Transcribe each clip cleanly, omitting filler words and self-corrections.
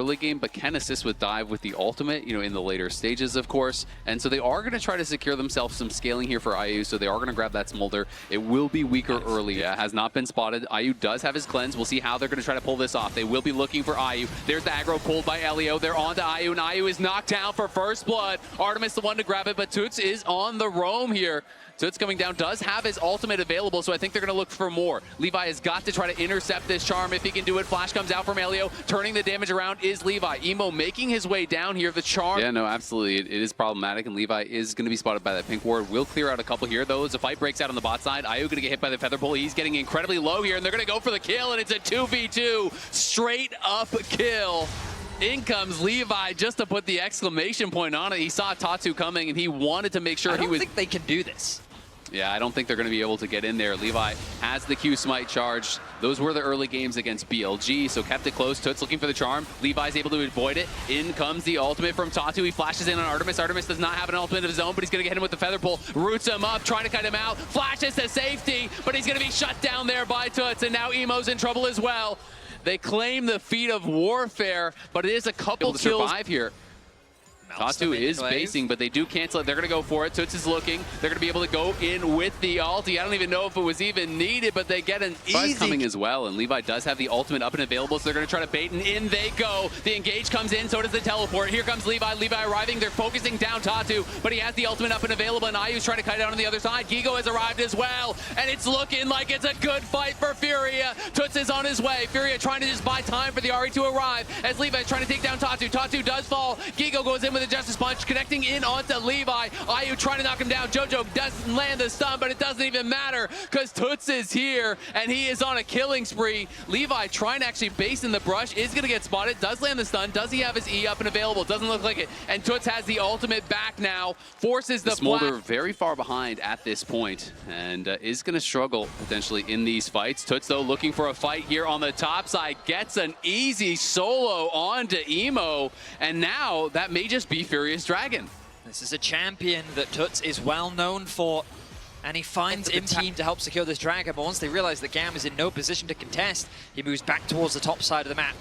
early game, but can assist with dive with the ultimate, you know, in the later stages, of course. And so they are going to try to secure themselves some scaling here for IU, so they are going to grab that smolder. It will be weaker early. Yeah, has not been spotted. IU does have his cleanse. We'll see how they're going to try to pull this off. They will be looking for IU. There's the aggro pulled by Elio. They're on to IU, and IU is knocked down for first blood. Artemis the one to grab it, but Toots is on the roam here. Toots coming down, does have his ultimate available, so I think they're going to look for more. Levi has got to try to intercept this charm if he can do it. Flash comes out from Elio. Turning the damage around is Levi. Emo making his way down here. The charm. Yeah, no, absolutely. It is problematic, and Levi is going to be spotted by that pink ward. Will clear out a couple here, though, as a fight breaks out on the bot side. IU going to get hit by the feather pull. He's getting incredibly low here, and they're going to go for the kill, and it's a 2v2. Straight up kill. In comes Levi just to put the exclamation point on it. He saw Tatu coming, and he wanted to make sure he was... I don't think they can do this. Yeah, I don't think they're going to be able to get in there. Levi has the Q smite charged. Those were the early games against BLG, so kept it close. Toots looking for the charm. Levi's able to avoid it. In comes the ultimate from Tatu. He flashes in on Artemis. Artemis does not have an ultimate of his own, but he's going to get him with the feather pull. Roots him up, trying to cut him out. Flashes to safety, but he's going to be shut down there by Toots, and now Emo's in trouble as well. They claim the feat of warfare, but it is a couple kills. Survive here. Tatu is basing, but they do cancel it. They're going to go for it. Toots is looking. They're going to be able to go in with the ulti. I don't even know if it was even needed, but they get an easy... coming as well, and Levi does have the ultimate up and available, so they're going to try to bait, and in they go. The engage comes in, so does the teleport. Here comes Levi. Levi arriving. They're focusing down Tatu, but he has the ultimate up and available, and IU's trying to kite out on the other side. Gigo has arrived as well, and it's looking like it's a good fight for Furia. Toots is on his way. Furia trying to just buy time for the RE to arrive, as Levi is trying to take down Tatu. Tatu does fall. Gigo goes in with a Justice Punch, connecting in onto Levi. IU trying to knock him down. Jojo doesn't land the stun, but it doesn't even matter because Toots is here and he is on a killing spree. Levi trying to actually base in the brush, is going to get spotted, does land the stun. Does he have his E up and available? Doesn't look like it. And Toots has the ultimate back now, forces the Smolder very far behind at this point and is going to struggle potentially in these fights. Toots, though, looking for a fight here on the top side, gets an easy solo onto Emo, and now that may just be Furious Dragon. This is a champion that Toots is well known for, and he finds in team to help secure this dragon, but once they realize that Gam is in no position to contest, he moves back towards the top side of the map.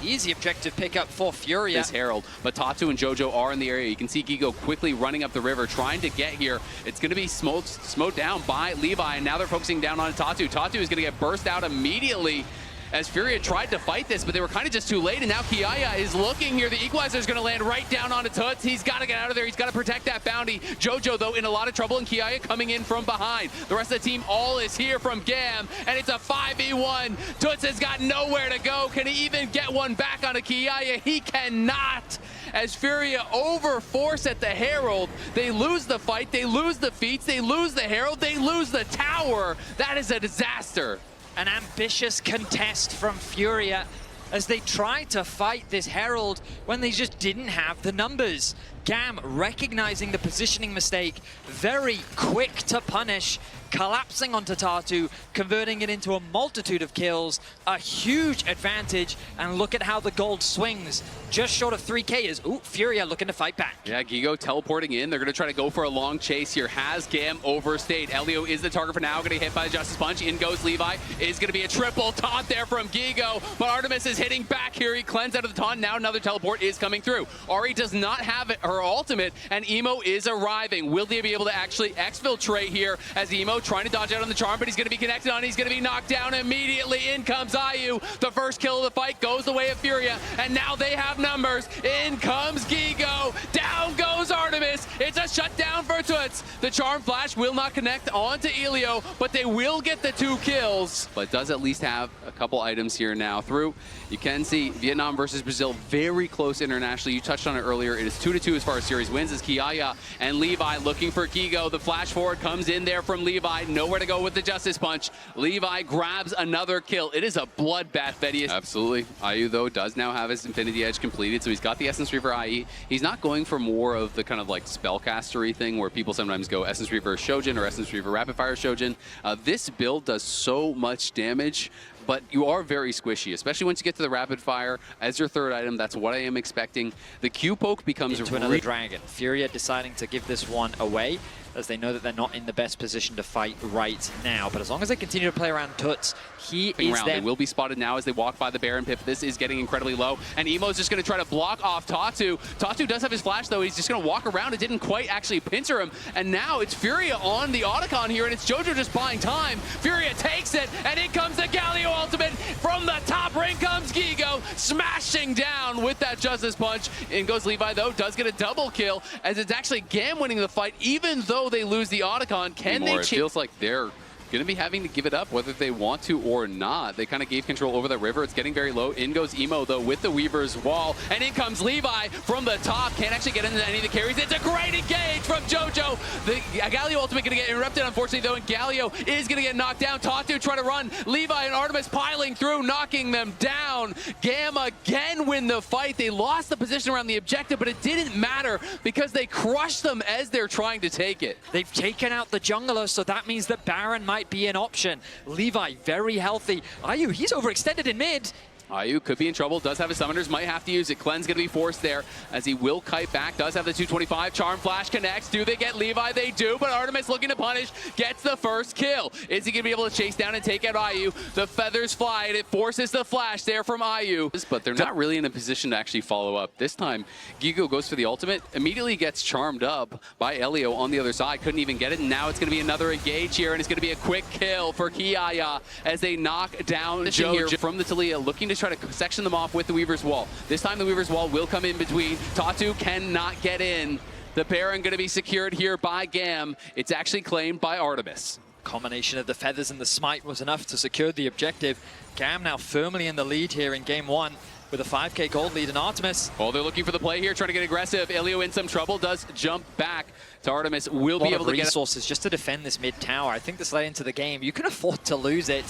Easy objective pickup for Furia. This Herald, but Tatu and Jojo are in the area. You can see Gigo quickly running up the river, trying to get here. It's going to be smoked down by Levi, and now they're focusing down on Tatu. Tatu is going to get burst out immediately, as Furia tried to fight this, but they were kind of just too late, and now Kiaya is looking here. The equalizer is going to land right down onto Toots. He's got to get out of there. He's got to protect that bounty. Jojo, though, in a lot of trouble, and Kiaya coming in from behind. The rest of the team all is here from Gam, and it's a 5v1. Toots has got nowhere to go. Can he even get one back onto Kiaya? He cannot. As Furia overforce at the Herald, they lose the fight, they lose the feats, they lose the Herald, they lose the tower. That is a disaster. An ambitious contest from Furia as they tried to fight this Herald when they just didn't have the numbers. Gam recognizing the positioning mistake, very quick to punish, collapsing onto Tatu, converting it into a multitude of kills, a huge advantage, and look at how the gold swings. Just short of 3K is, ooh, Furia looking to fight back. Yeah, Gigo teleporting in. They're going to try to go for a long chase here. Has Gam overstayed? Elio is the target for now, going to get hit by the Justice Punch. In goes Levi. Is going to be a triple taunt there from Gigo, but Artemis is hitting back here. He cleansed out of the taunt. Now another teleport is coming through. Ari does not have her ultimate, and Emo is arriving. Will they be able to actually exfiltrate here as Emo trying to dodge out on the charm, but he's going to be connected on. He's going to be knocked down immediately. In comes IU. The first kill of the fight goes the way of Furia, and now they have numbers. In comes Gigo. Down goes Artemis. It's a shutdown for Toots. The charm flash will not connect onto Elio, but they will get the 2 kills. But does at least have a couple items here now through. You can see Vietnam versus Brazil very close internationally. You touched on it earlier. It is 2-2 as far as series wins, as Kiaya and Levi looking for Gigo. The flash forward comes in there from Levi. Nowhere to go with the Justice Punch. Levi grabs another kill. It is a bloodbath, Vedius. Absolutely. IU, though, does now have his Infinity Edge completed, so he's got the Essence Reaver IE. He's not going for more of the kind of like spellcastery thing where people sometimes go Essence Reaver Shojin or Essence Reaver Rapid Fire Shojin. This build does so much damage, but you are very squishy, especially once you get to the rapid fire as your third item. That's what I am expecting. The Q poke becomes into another dragon. Furia deciding to give this one away. as they know that they're not in the best position to fight right now. But as long as they continue to play around Tuts, he is there. They will be spotted now as they walk by the Baron pit. This is getting incredibly low, and Emo's just going to try to block off Tatu. Tatu does have his flash, though. He's just going to walk around. It didn't quite actually pincer him, and now it's Furia on the Otacon here, and it's Jojo just buying time. Furia takes it, and in comes the Galio ultimate. From the top ring comes Gigo, smashing down with that Justice Punch. In goes Levi, though, does get a double kill, as it's actually Gam winning the fight, even though they lose the Otacon. Can they? It feels like they're going to be having to give it up whether they want to or not. They kind of gave control over the river. It's getting very low. In goes Emo, though, with the Weaver's Wall. And in comes Levi from the top. Can't actually get into any of the carries. It's a great engage from Jojo. The Galio ultimate going to get interrupted, unfortunately, though, and Galio is going to get knocked down. Tatu trying to run. Levi and Artemis piling through, knocking them down. Gam again win the fight. They lost the position around the objective, but it didn't matter because they crushed them as they're trying to take it. They've taken out the jungler, so that means that Baron might be an option. Levi, very healthy. Ayu, he's overextended in mid. Ayu could be in trouble, does have his summoners, might have to use it. Clean's going to be forced there as he will kite back, does have the 225. Charm Flash connects. Do they get Levi? They do, but Artemis looking to punish, gets the first kill. Is he going to be able to chase down and take out Ayu? The feathers fly, and it forces the flash there from Ayu. But they're not really in a position to actually follow up. This time, Gigo goes for the ultimate, immediately gets charmed up by Elio on the other side. Couldn't even get it, and now it's going to be another engage here, and it's going to be a quick kill for Kiaya as they knock down Jojo from the Talia, looking to try to section them off with the Weaver's Wall. This time the Weaver's Wall will come in between. Tatu cannot get in. The Baron going to be secured here by Gam. It's actually claimed by Artemis. Combination of the feathers and the smite was enough to secure the objective. Gam now firmly in the lead here in game one with a 5k gold lead, and Artemis. Oh, they're looking for the play here, trying to get aggressive. Elio in some trouble, does jump back to Artemis. Will be able to get resources just to defend this mid tower. I think this late into the game, you can afford to lose it,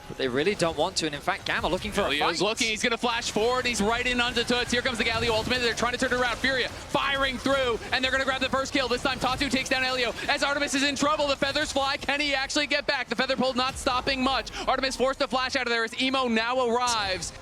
but they really don't want to. And in fact, Gamma looking for a fight. Looking, he's going to flash forward. He's right in onto Tuts. Here comes the Galio ultimate. They're trying to turn it around. Furia firing through, and they're going to grab the first kill. This time, Tatu takes down Elio. As Artemis is in trouble, the feathers fly. Can he actually get back? The feather pull not stopping much. Artemis forced to flash out of there as Emo now arrives.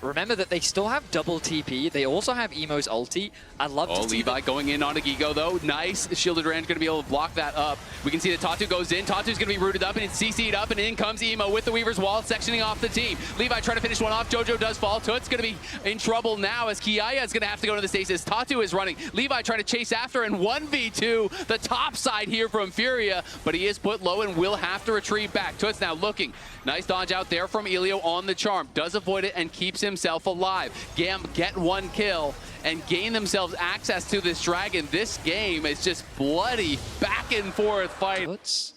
Remember that they still have double TP. They also have Emo's ulti. I love to see Levi going in onto Gigo, though. Nice. Shielded Rand going to be able to block that up. We can see that Tatu goes in. Tatu's going to be rooted up, and it's CC'd up, and in comes Emo with the Weaver's Wall, sectioning off the team. Levi trying to finish one off. Jojo does fall. Tut's going to be in trouble now as Kiaya is going to have to go to the stasis. Tatu is running. Levi trying to chase after, and 1v2 the top side here from Furia, but he is put low and will have to retreat back. Tut's now looking. Nice dodge out there from Elio on the charm. Does avoid it and keeps himself alive. Gam get one kill and gain themselves access to this dragon. This game is just bloody back and forth fight.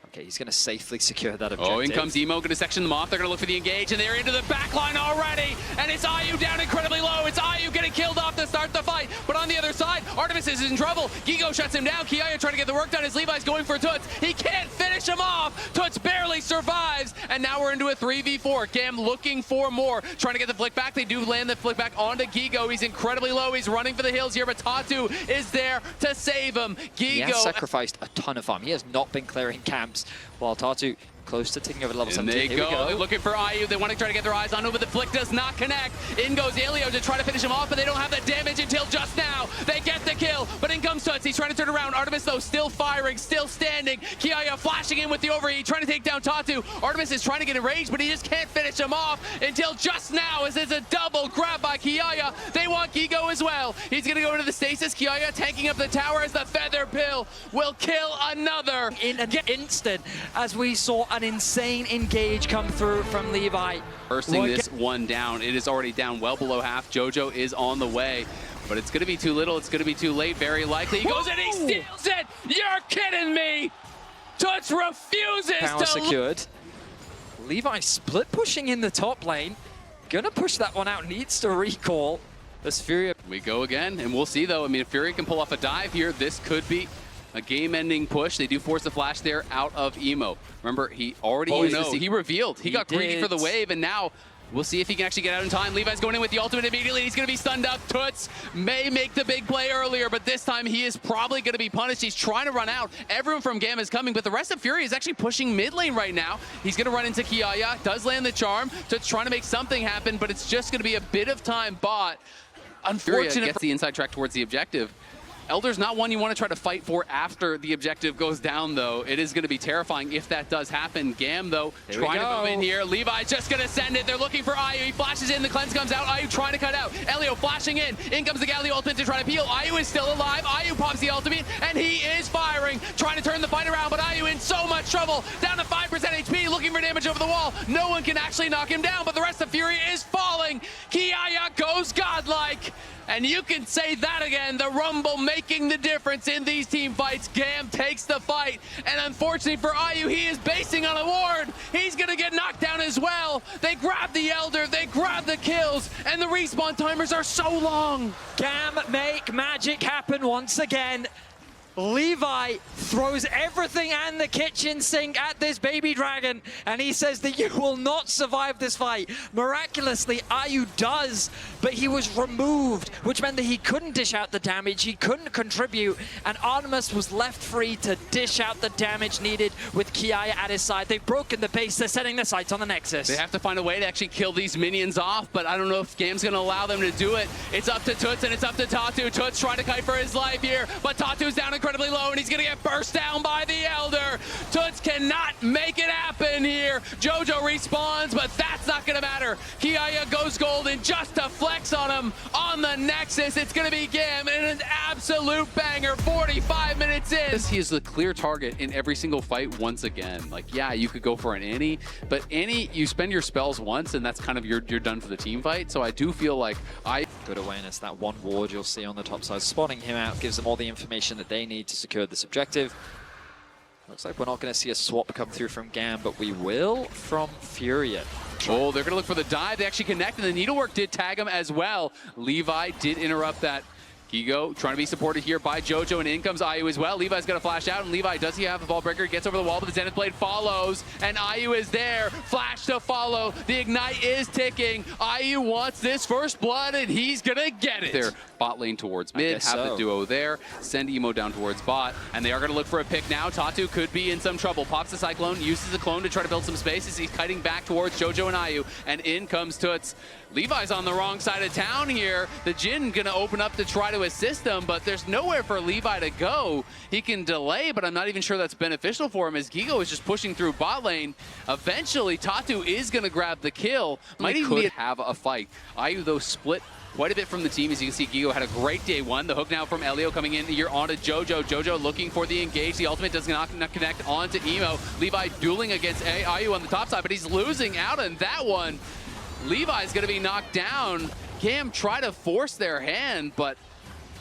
Okay, he's going to safely secure that objective. Oh, in comes Emo, going to section them off. They're going to look for the engage, and they're into the back line already. And it's Ayu down incredibly low. It's Ayu getting killed off to start the fight. But on the other side, Artemis is in trouble. Gigo shuts him down. Kiaya trying to get the work done as Levi's going for Tuts. He can't finish him off. Tuts barely survives. And now we're into a 3v4. Gam looking for more. Trying to get the flick back. They do land the flick back onto Gigo. He's incredibly low. He's running for the hills here, but Tatu is there to save him. Gigo he has sacrificed a ton of farm. He has not been clearing camps, while Tatu close to taking over level 17. They go. They're looking for Ayu. They want to try to get their eyes on him, but the flick does not connect. In goes Elio to try to finish him off, but they don't have the damage until just now. They get the kill, but in comes Tuts. He's trying to turn around. Artemis, though, still firing, still standing. Kiaya flashing in with the overheat, trying to take down Tatu. Artemis is trying to get enraged, but he just can't finish him off until just now, as it's a double grab by Kiaya. They want Gigo as well. He's going to go into the stasis. Kiaya tanking up the tower as the feather pill will kill another. In an instant, as we saw an insane engage come through from Levi. Bursting this one down. It is already down well below half. Jojo is on the way, but it's going to be too little. It's going to be too late, very likely. He goes and he steals it. You're kidding me. Tuts refuses Power to... secured. Levi split pushing in the top lane. Gonna push that one out. Needs to recall. This Furia. We go again, and we'll see, though. I mean, if Furia can pull off a dive here, this could be a game-ending push. They do force the flash there out of Emo. Remember, he already he revealed. He got greedy for the wave, and now we'll see if he can actually get out in time. Levi's going in with the ultimate immediately. He's going to be stunned up. Tuts may make the big play earlier, but this time he is probably going to be punished. He's trying to run out. Everyone from Gamma is coming, but the rest of Fury is actually pushing mid lane right now. He's going to run into Kiaya. Does land the charm. Tuts trying to make something happen, but it's just going to be a bit of time bought. Unfortunate. Furia gets the inside track towards the objective. Elder's not one you want to try to fight for after the objective goes down, though. It is going to be terrifying if that does happen. Gam, though, trying to move in here. Levi's just going to send it. They're looking for Ayu. He flashes in. The cleanse comes out. Ayu trying to cut out. Elio flashing in. In comes the Galio ultimate to try to peel. Ayu is still alive. Ayu pops the ultimate, and he is firing, trying to turn the fight around, but Ayu in so much trouble. Down to 5% HP, looking for damage over the wall. No one can actually knock him down, but the rest of Fury is falling. Kiaya goes godlike. And you can say that again, the Rumble making the difference in these team fights. Gam takes the fight, and unfortunately for Ayu, he is basing on a ward. He's gonna get knocked down as well. They grab the Elder, they grab the kills, and the respawn timers are so long. Gam make magic happen once again. Levi throws everything and the kitchen sink at this baby dragon, and he says that you will not survive this fight. Miraculously, Ayu does, but he was removed, which meant that he couldn't dish out the damage, he couldn't contribute, and Artemis was left free to dish out the damage needed with Kiaya at his side. They've broken the base, they're setting their sights on the Nexus. They have to find a way to actually kill these minions off, but I don't know if Gam's gonna allow them to do it. It's up to Toots and it's up to Tatu. Toots trying to kite for his life here, but Tatu's down incredibly low, and he's gonna get burst down by the Elder. Toots cannot make it happen here. Jojo respawns, but that's not gonna matter. Kiaya goes golden just to flex on him on the Nexus. It's gonna be Gam and an absolute banger 45 minutes in. He is the clear target in every single fight once again. Like, yeah, you could go for an Annie, but Annie, you spend your spells once and that's kind of you're done for the team fight. So I do feel like Good awareness, that one ward you'll see on the top side. Spotting him out gives them all the information that they need to secure this objective. Looks like we're not going to see a swap come through from Gam, but we will from Furia. Oh, they're going to look for the dive. They actually connect, and the needlework did tag him as well. Levi did interrupt that. Gigo trying to be supported here by Jojo, and in comes Ayu as well. Levi's got to flash out, and Levi, does he have a ball breaker? Gets over the wall, but the Zenith Blade follows, and Ayu is there. Flash to follow. The Ignite is ticking. Ayu wants this first blood, and he's going to get it. Their bot lane towards mid, have the duo there. Send Emo down towards bot, and they are going to look for a pick now. Tatu could be in some trouble. Pops the Cyclone, uses the clone to try to build some space as he's kiting back towards Jojo and Ayu, and in comes Toots. Levi's on the wrong side of town here. The Jhin gonna open up to try to assist him, but there's nowhere for Levi to go. He can delay, but I'm not even sure that's beneficial for him as Gigo is just pushing through bot lane. Eventually, Tatu is gonna grab the kill. Might even have a fight. Ayu, though, split quite a bit from the team. As you can see, Gigo had a great day one. The hook now from Elio coming in here onto Jojo. Jojo looking for the engage. The ultimate does not connect onto Emo. Levi dueling against Ayu on the top side, but he's losing out on that one. Levi's going to be knocked down. Gam try to force their hand, but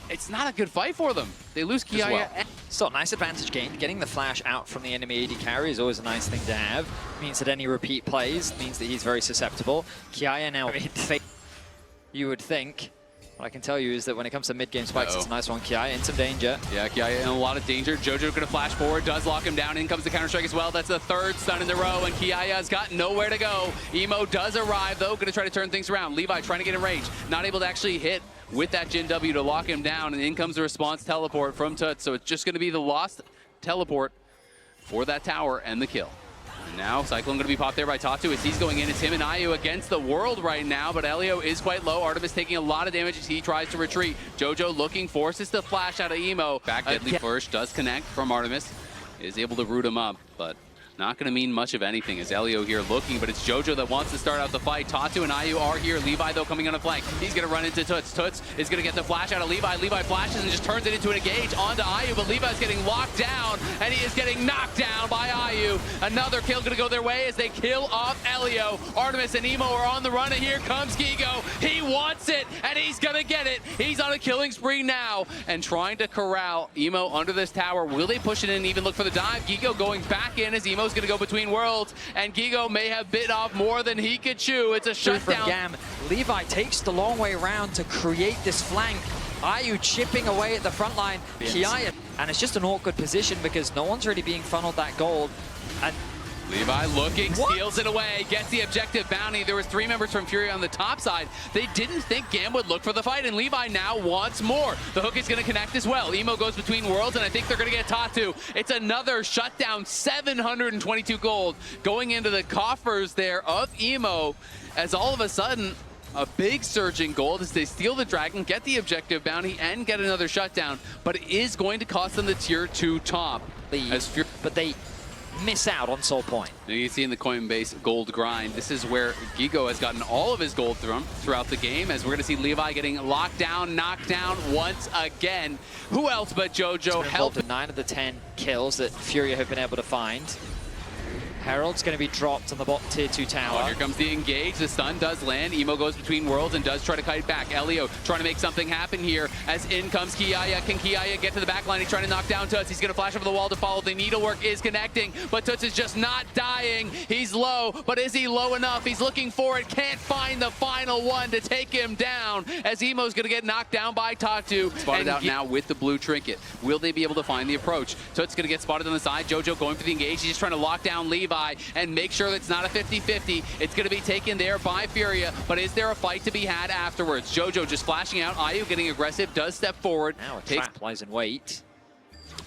it's not a good fight for them. They lose Kiaya. Well. Still, nice advantage gained. Getting the flash out from the enemy AD carry is always a nice thing to have. Means that any repeat plays means that he's very susceptible. Kiaya now, you would think. What I can tell you is that when it comes to mid-game spikes, it's a nice one. Kiaya in some danger. Yeah, Kiaya in a lot of danger. Jojo gonna flash forward, does lock him down. In comes the counter-strike as well. That's the third stun in the row, and Kiaya's got nowhere to go. Emo does arrive, though, gonna try to turn things around. Levi trying to get in range. Not able to actually hit with that Jhin W to lock him down, and in comes the response teleport from Toots. So it's just gonna be the lost teleport for that tower and the kill. Now, Cyclone going to be popped there by Tatu as he's going in. It's him and Ayu against the world right now, but Elio is quite low. Artemis taking a lot of damage as he tries to retreat. Jojo looking, forces the flash out of Emo. Back deadly flourish does connect from Artemis. Is able to root him up, but not going to mean much of anything as Elio here looking, but it's Jojo that wants to start out the fight. Tatu and Ayu are here. Levi, though, coming on a flank. He's going to run into Toots. Toots is going to get the flash out of Levi. Levi flashes and just turns it into an engage onto Ayu, but Levi's getting locked down, and he is getting knocked down by Ayu. Another kill going to go their way as they kill off Elio. Artemis and Emo are on the run, and here comes Gigo. He wants it, and he's going to get it. He's on a killing spree now, and trying to corral Emo under this tower. Will they push it in and even look for the dive? Gigo going back in as Emo's going to go between worlds, and Gigo may have bit off more than he could chew. It's a shutdown. Gam. Levi takes the long way around to create this flank. Ayu chipping away at the front line. Kiaya, and it's just an awkward position because no one's really being funneled that gold. And Levi looking, steals it away, gets the objective bounty. There was 3 members from Fury on the top side. They didn't think Gam would look for the fight, and Levi now wants more. The hook is going to connect as well. Emo goes between worlds, and I think they're going to get Tatu. It's another shutdown, 722 gold going into the coffers there of Emo, as all of a sudden, a big surge in gold as they steal the Dragon, get the objective bounty, and get another shutdown. But it is going to cost them the tier 2 top. But they miss out on Soul Point. And you see in the Coinbase gold grind, this is where Gigo has gotten all of his gold throughout the game, as we're going to see Levi getting locked down, knocked down once again. Who else but JoJo helped? 9 of the 10 kills that Furia have been able to find. Herald's going to be dropped on the bottom tier 2 tower. Oh, here comes the engage. The stun does land. Emo goes between worlds and does try to kite back. Elio trying to make something happen here as in comes Kiaya. Can Kiaya get to the back line? He's trying to knock down Toots. He's going to flash over the wall to follow. The needlework is connecting, but Toots is just not dying. He's low, but is he low enough? He's looking for it. Can't find the final one to take him down as Emo's going to get knocked down by Tatu. Spotted out now with the blue trinket. Will they be able to find the approach? Toots going to get spotted on the side. JoJo going for the engage. He's just trying to lock down Levi and make sure that it's not a 50-50. It's going to be taken there by Furia, but is there a fight to be had afterwards? JoJo just flashing out. Ayu getting aggressive, does step forward. Now a trap lies in wait.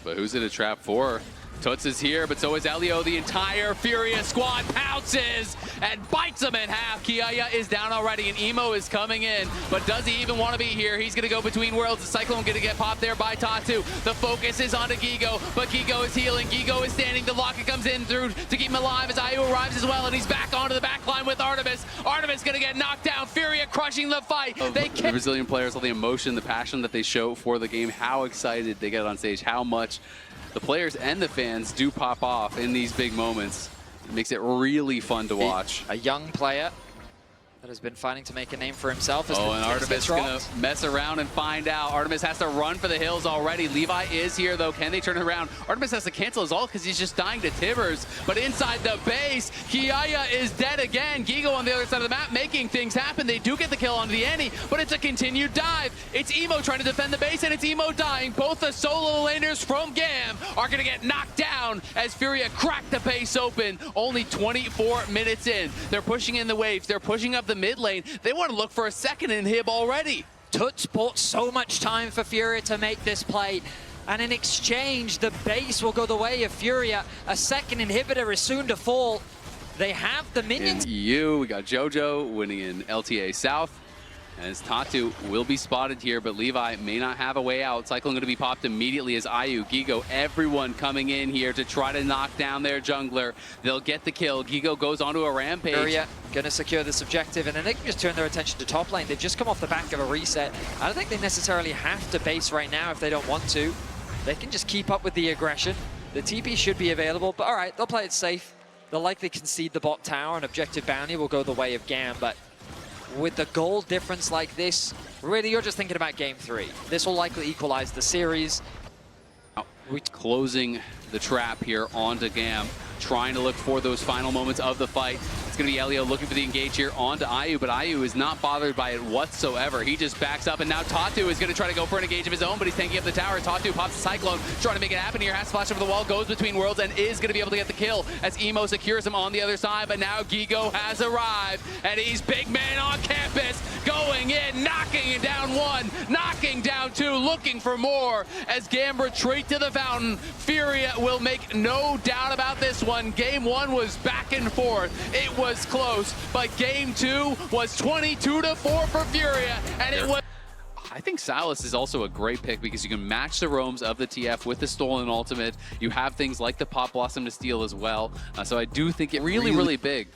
But who's it a trap for? Toots is here, but so is Elio. The entire Furia squad pounces and bites him in half. Kiaya is down already, and Emo is coming in. But does he even want to be here? He's going to go between worlds. The Cyclone going to get popped there by Tatu. The focus is onto Gigo, but Gigo is healing. Gigo is standing. The locket comes in through to keep him alive as Ayu arrives as well, and he's back onto the back line with Artemis. Artemis going to get knocked down. Furia crushing the fight. The Brazilian players, all the emotion, the passion that they show for the game, how excited they get on stage, how much the players and the fans do pop off in these big moments. It makes it really fun to watch. A young player that has been fighting to make a name for himself. And Artemis is going to mess around and find out. Artemis has to run for the hills already. Levi is here, though. Can they turn it around? Artemis has to cancel his ult because he's just dying to Tibbers. But inside the base, Kiaya is dead again. Gigo on the other side of the map making things happen. They do get the kill onto the Annie, but it's a continued dive. It's Emo trying to defend the base, and it's Emo dying. Both the solo laners from GAM are going to get knocked down as Furia crack the base open. Only 24 minutes in. They're pushing in the waves. They're pushing up the mid lane. They want to look for a second inhib already. Toots bought so much time for Furia to make this play, and in exchange, the base will go the way of Furia. A second inhibitor is soon to fall. They have the minions. In EU, we got JoJo winning in LTA South, as Tatu will be spotted here, but Levi may not have a way out. Cyclone going to be popped immediately as Ayu, Gigo, everyone coming in here to try to knock down their jungler. They'll get the kill. Gigo goes onto a rampage. Furia going to secure this objective, and then they can just turn their attention to top lane. They've just come off the back of a reset. I don't think they necessarily have to base right now if they don't want to. They can just keep up with the aggression. The TP should be available, but all right, they'll play it safe. They'll likely concede the bot tower, and objective bounty will go the way of GAM, but with the goal difference like this, really you're just thinking about game 3. This will likely equalize the series. We're closing the trap here onto GAM, trying to look for those final moments of the fight. It's going to be Elio looking for the engage here onto Ayu, but Ayu is not bothered by it whatsoever. He just backs up, and now Tatu is going to try to go for an engage of his own, but he's tanking up the tower. Tatu pops the Cyclone, trying to make it happen here. Has to flash over the wall, goes between worlds, and is going to be able to get the kill as Emo secures him on the other side, but now Gigo has arrived, and he's big man on campus, going in, knocking it down 1, knocking down 2, looking for more as GAM retreat to the fountain. Furia will make no doubt about this one. Game 1 was back and forth. It was close, but game 2 was 22-4 for Furia, and it was... I think Silas is also a great pick because you can match the roams of the TF with the stolen ultimate. You have things like the Pop Blossom to steal as well. So I do think it really big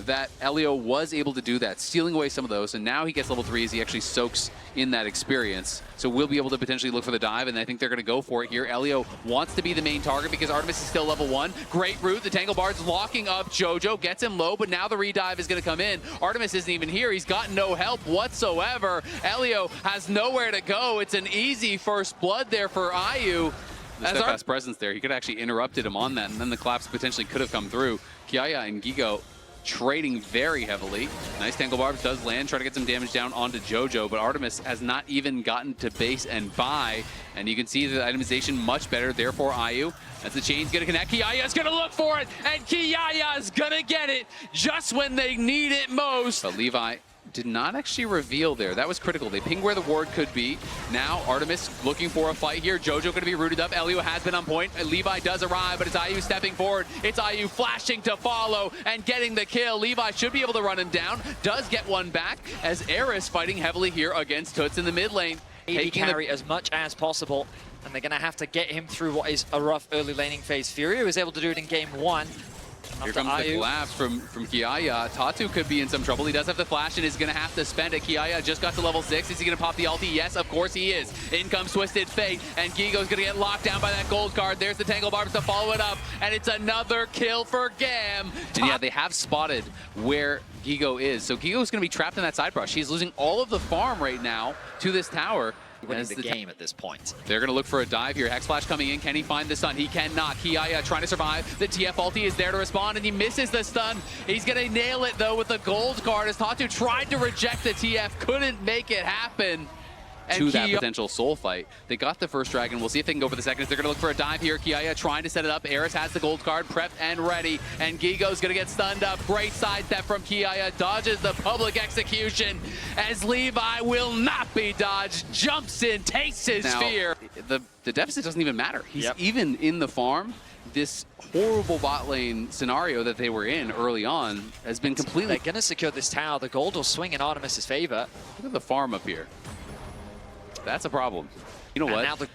that Elio was able to do that, stealing away some of those, and now he gets level 3 as he actually soaks in that experience. So we'll be able to potentially look for the dive, and I think they're going to go for it here. Elio wants to be the main target because Artemis is still level 1. Great route. The Tangle Bard's locking up JoJo, gets him low, but now the redive is going to come in. Artemis isn't even here. He's got no help whatsoever. Elio has nowhere to go. It's an easy first blood there for Ayu. The steadfast presence there. He could have actually interrupted him on that, and then the collapse potentially could have come through. Kiaya and Gigo trading very heavily. Nice Tangle Barbs does land, try to get some damage down onto JoJo, but Artemis has not even gotten to base and buy, and you can see the itemization much better, therefore Ayu. As the chain's gonna connect, Kiaya's gonna look for it, and Kiaya's gonna get it just when they need it most. But Levi did not actually reveal there. That was critical. They pinged where the ward could be. Now Artemis looking for a fight here. Jojo going to be rooted up. Elio has been on point. Levi does arrive, but it's IU stepping forward. It's IU flashing to follow and getting the kill. Levi should be able to run him down. Does get one back as Eris fighting heavily here against Toots in the mid lane. AD carry as much as possible, and they're going to have to get him through what is a rough early laning phase. Fury was able to do it in game 1. Here comes the collapse from Kiaya. Tatu could be in some trouble. He does have to flash and is going to have to spend it. Kiaya just got to level 6. Is he going to pop the ulti? Yes, of course he is. In comes Twisted Fate, and Gigo's going to get locked down by that gold card. There's the Tangle Barbs to follow it up, and it's another kill for Gam. And yeah, they have spotted where Gigo is. So Gigo's going to be trapped in that side brush. He's losing all of the farm right now to this tower. Winning the game at this point. They're going to look for a dive here. Hex Flash coming in. Can he find the stun? He cannot. Kiaya trying to survive. The TF ulti is there to respond, and he misses the stun. He's going to nail it, though, with the gold card as Tatu tried to reject the TF. Couldn't make it happen. To that potential soul fight. They got the first dragon. We'll see if they can go for the second. They're going to look for a dive here. Kiaya trying to set it up. Eris has the gold card prepped and ready. And Gigo's going to get stunned up. Great sidestep from Kiaya. Dodges the public execution as Levi will not be dodged. Jumps in, takes his sphere. The deficit doesn't even matter. He's even in the farm. This horrible bot lane scenario that they were in early on has been completely... They're going to secure this tower. The gold will swing in Artemis' favor. Look at the farm up here. That's a problem. You know what?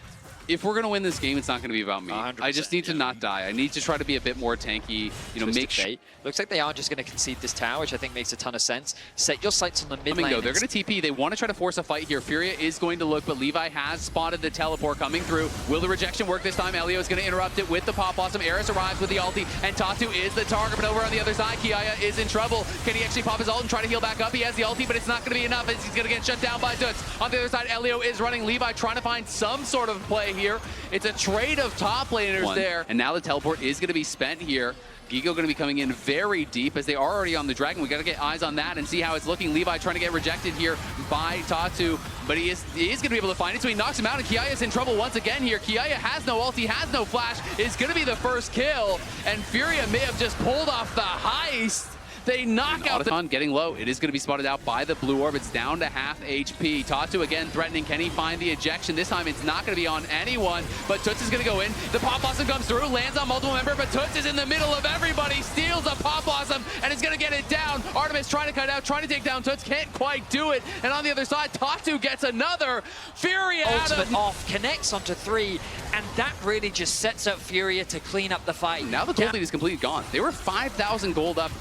If we're going to win this game, it's not going to be about me. I just need to not die. I need to try to be a bit more tanky. You know, make sure. Looks like they are just going to concede this tower, which I think makes a ton of sense. Set your sights on the mid lane. They're going to TP. They want to try to force a fight here. Furia is going to look, but Levi has spotted the teleport coming through. Will the rejection work this time? Elio is going to interrupt it with the Pop Blossom. Eris arrives with the ulti, and Tatu is the target. But over on the other side, Kiaya is in trouble. Can he actually pop his ult and try to heal back up? He has the ulti, but it's not going to be enough as he's going to get shut down by Toots. On the other side, Elio is running. Levi trying to find some sort of play here. It's a trade of top laners there. And now the teleport is going to be spent here. Gigo going to be coming in very deep as they are already on the dragon. We got to get eyes on that and see how it's looking. Levi trying to get rejected here by Tatu, but he is going to be able to find it, so he knocks him out, and Kiaya is in trouble once again here. Kiaya has no ult, he has no flash. It's going to be the first kill, and Furia may have just pulled off the heist. They knock out the... Getting low. It is going to be spotted out by the blue orb. It's down to half HP. Tatu again threatening. Can he find the ejection? This time it's not going to be on anyone, but Toots is going to go in. The Pop Blossom comes through, lands on multiple member, but Toots is in the middle of everybody, steals a Pop Blossom, and is going to get it down. Artemis trying to cut out, trying to take down Toots, can't quite do it. And on the other side, Tatu gets another. Furia ultimate off, connects onto 3, and that really just sets up Furia to clean up the fight. Now the gold lead is completely gone. They were 5,000 gold up,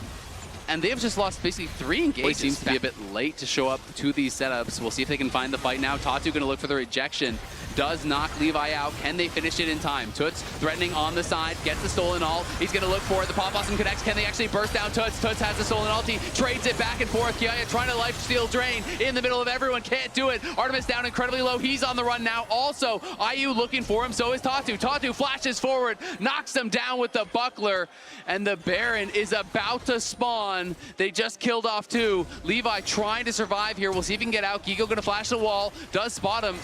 and they've just lost basically 3 engagements. Seems to be a bit late to show up to these setups. We'll see if they can find the fight now. Tatu going to look for the rejection. Does knock Levi out. Can they finish it in time? Toots threatening on the side. Gets the stolen ult. He's going to look for it. The Pop Blossom connects. Can they actually burst down Toots? Toots has the stolen ulti. Trades it back and forth. Kiaya trying to lifesteal drain in the middle of everyone. Can't do it. Artemis down incredibly low. He's on the run now. Also, IU looking for him. So is Tatu. Tatu flashes forward. Knocks him down with the buckler. And the Baron is about to spawn. They just killed off 2. Levi trying to survive here. We'll see if he can get out. Gigo going to flash the wall. Does spot him.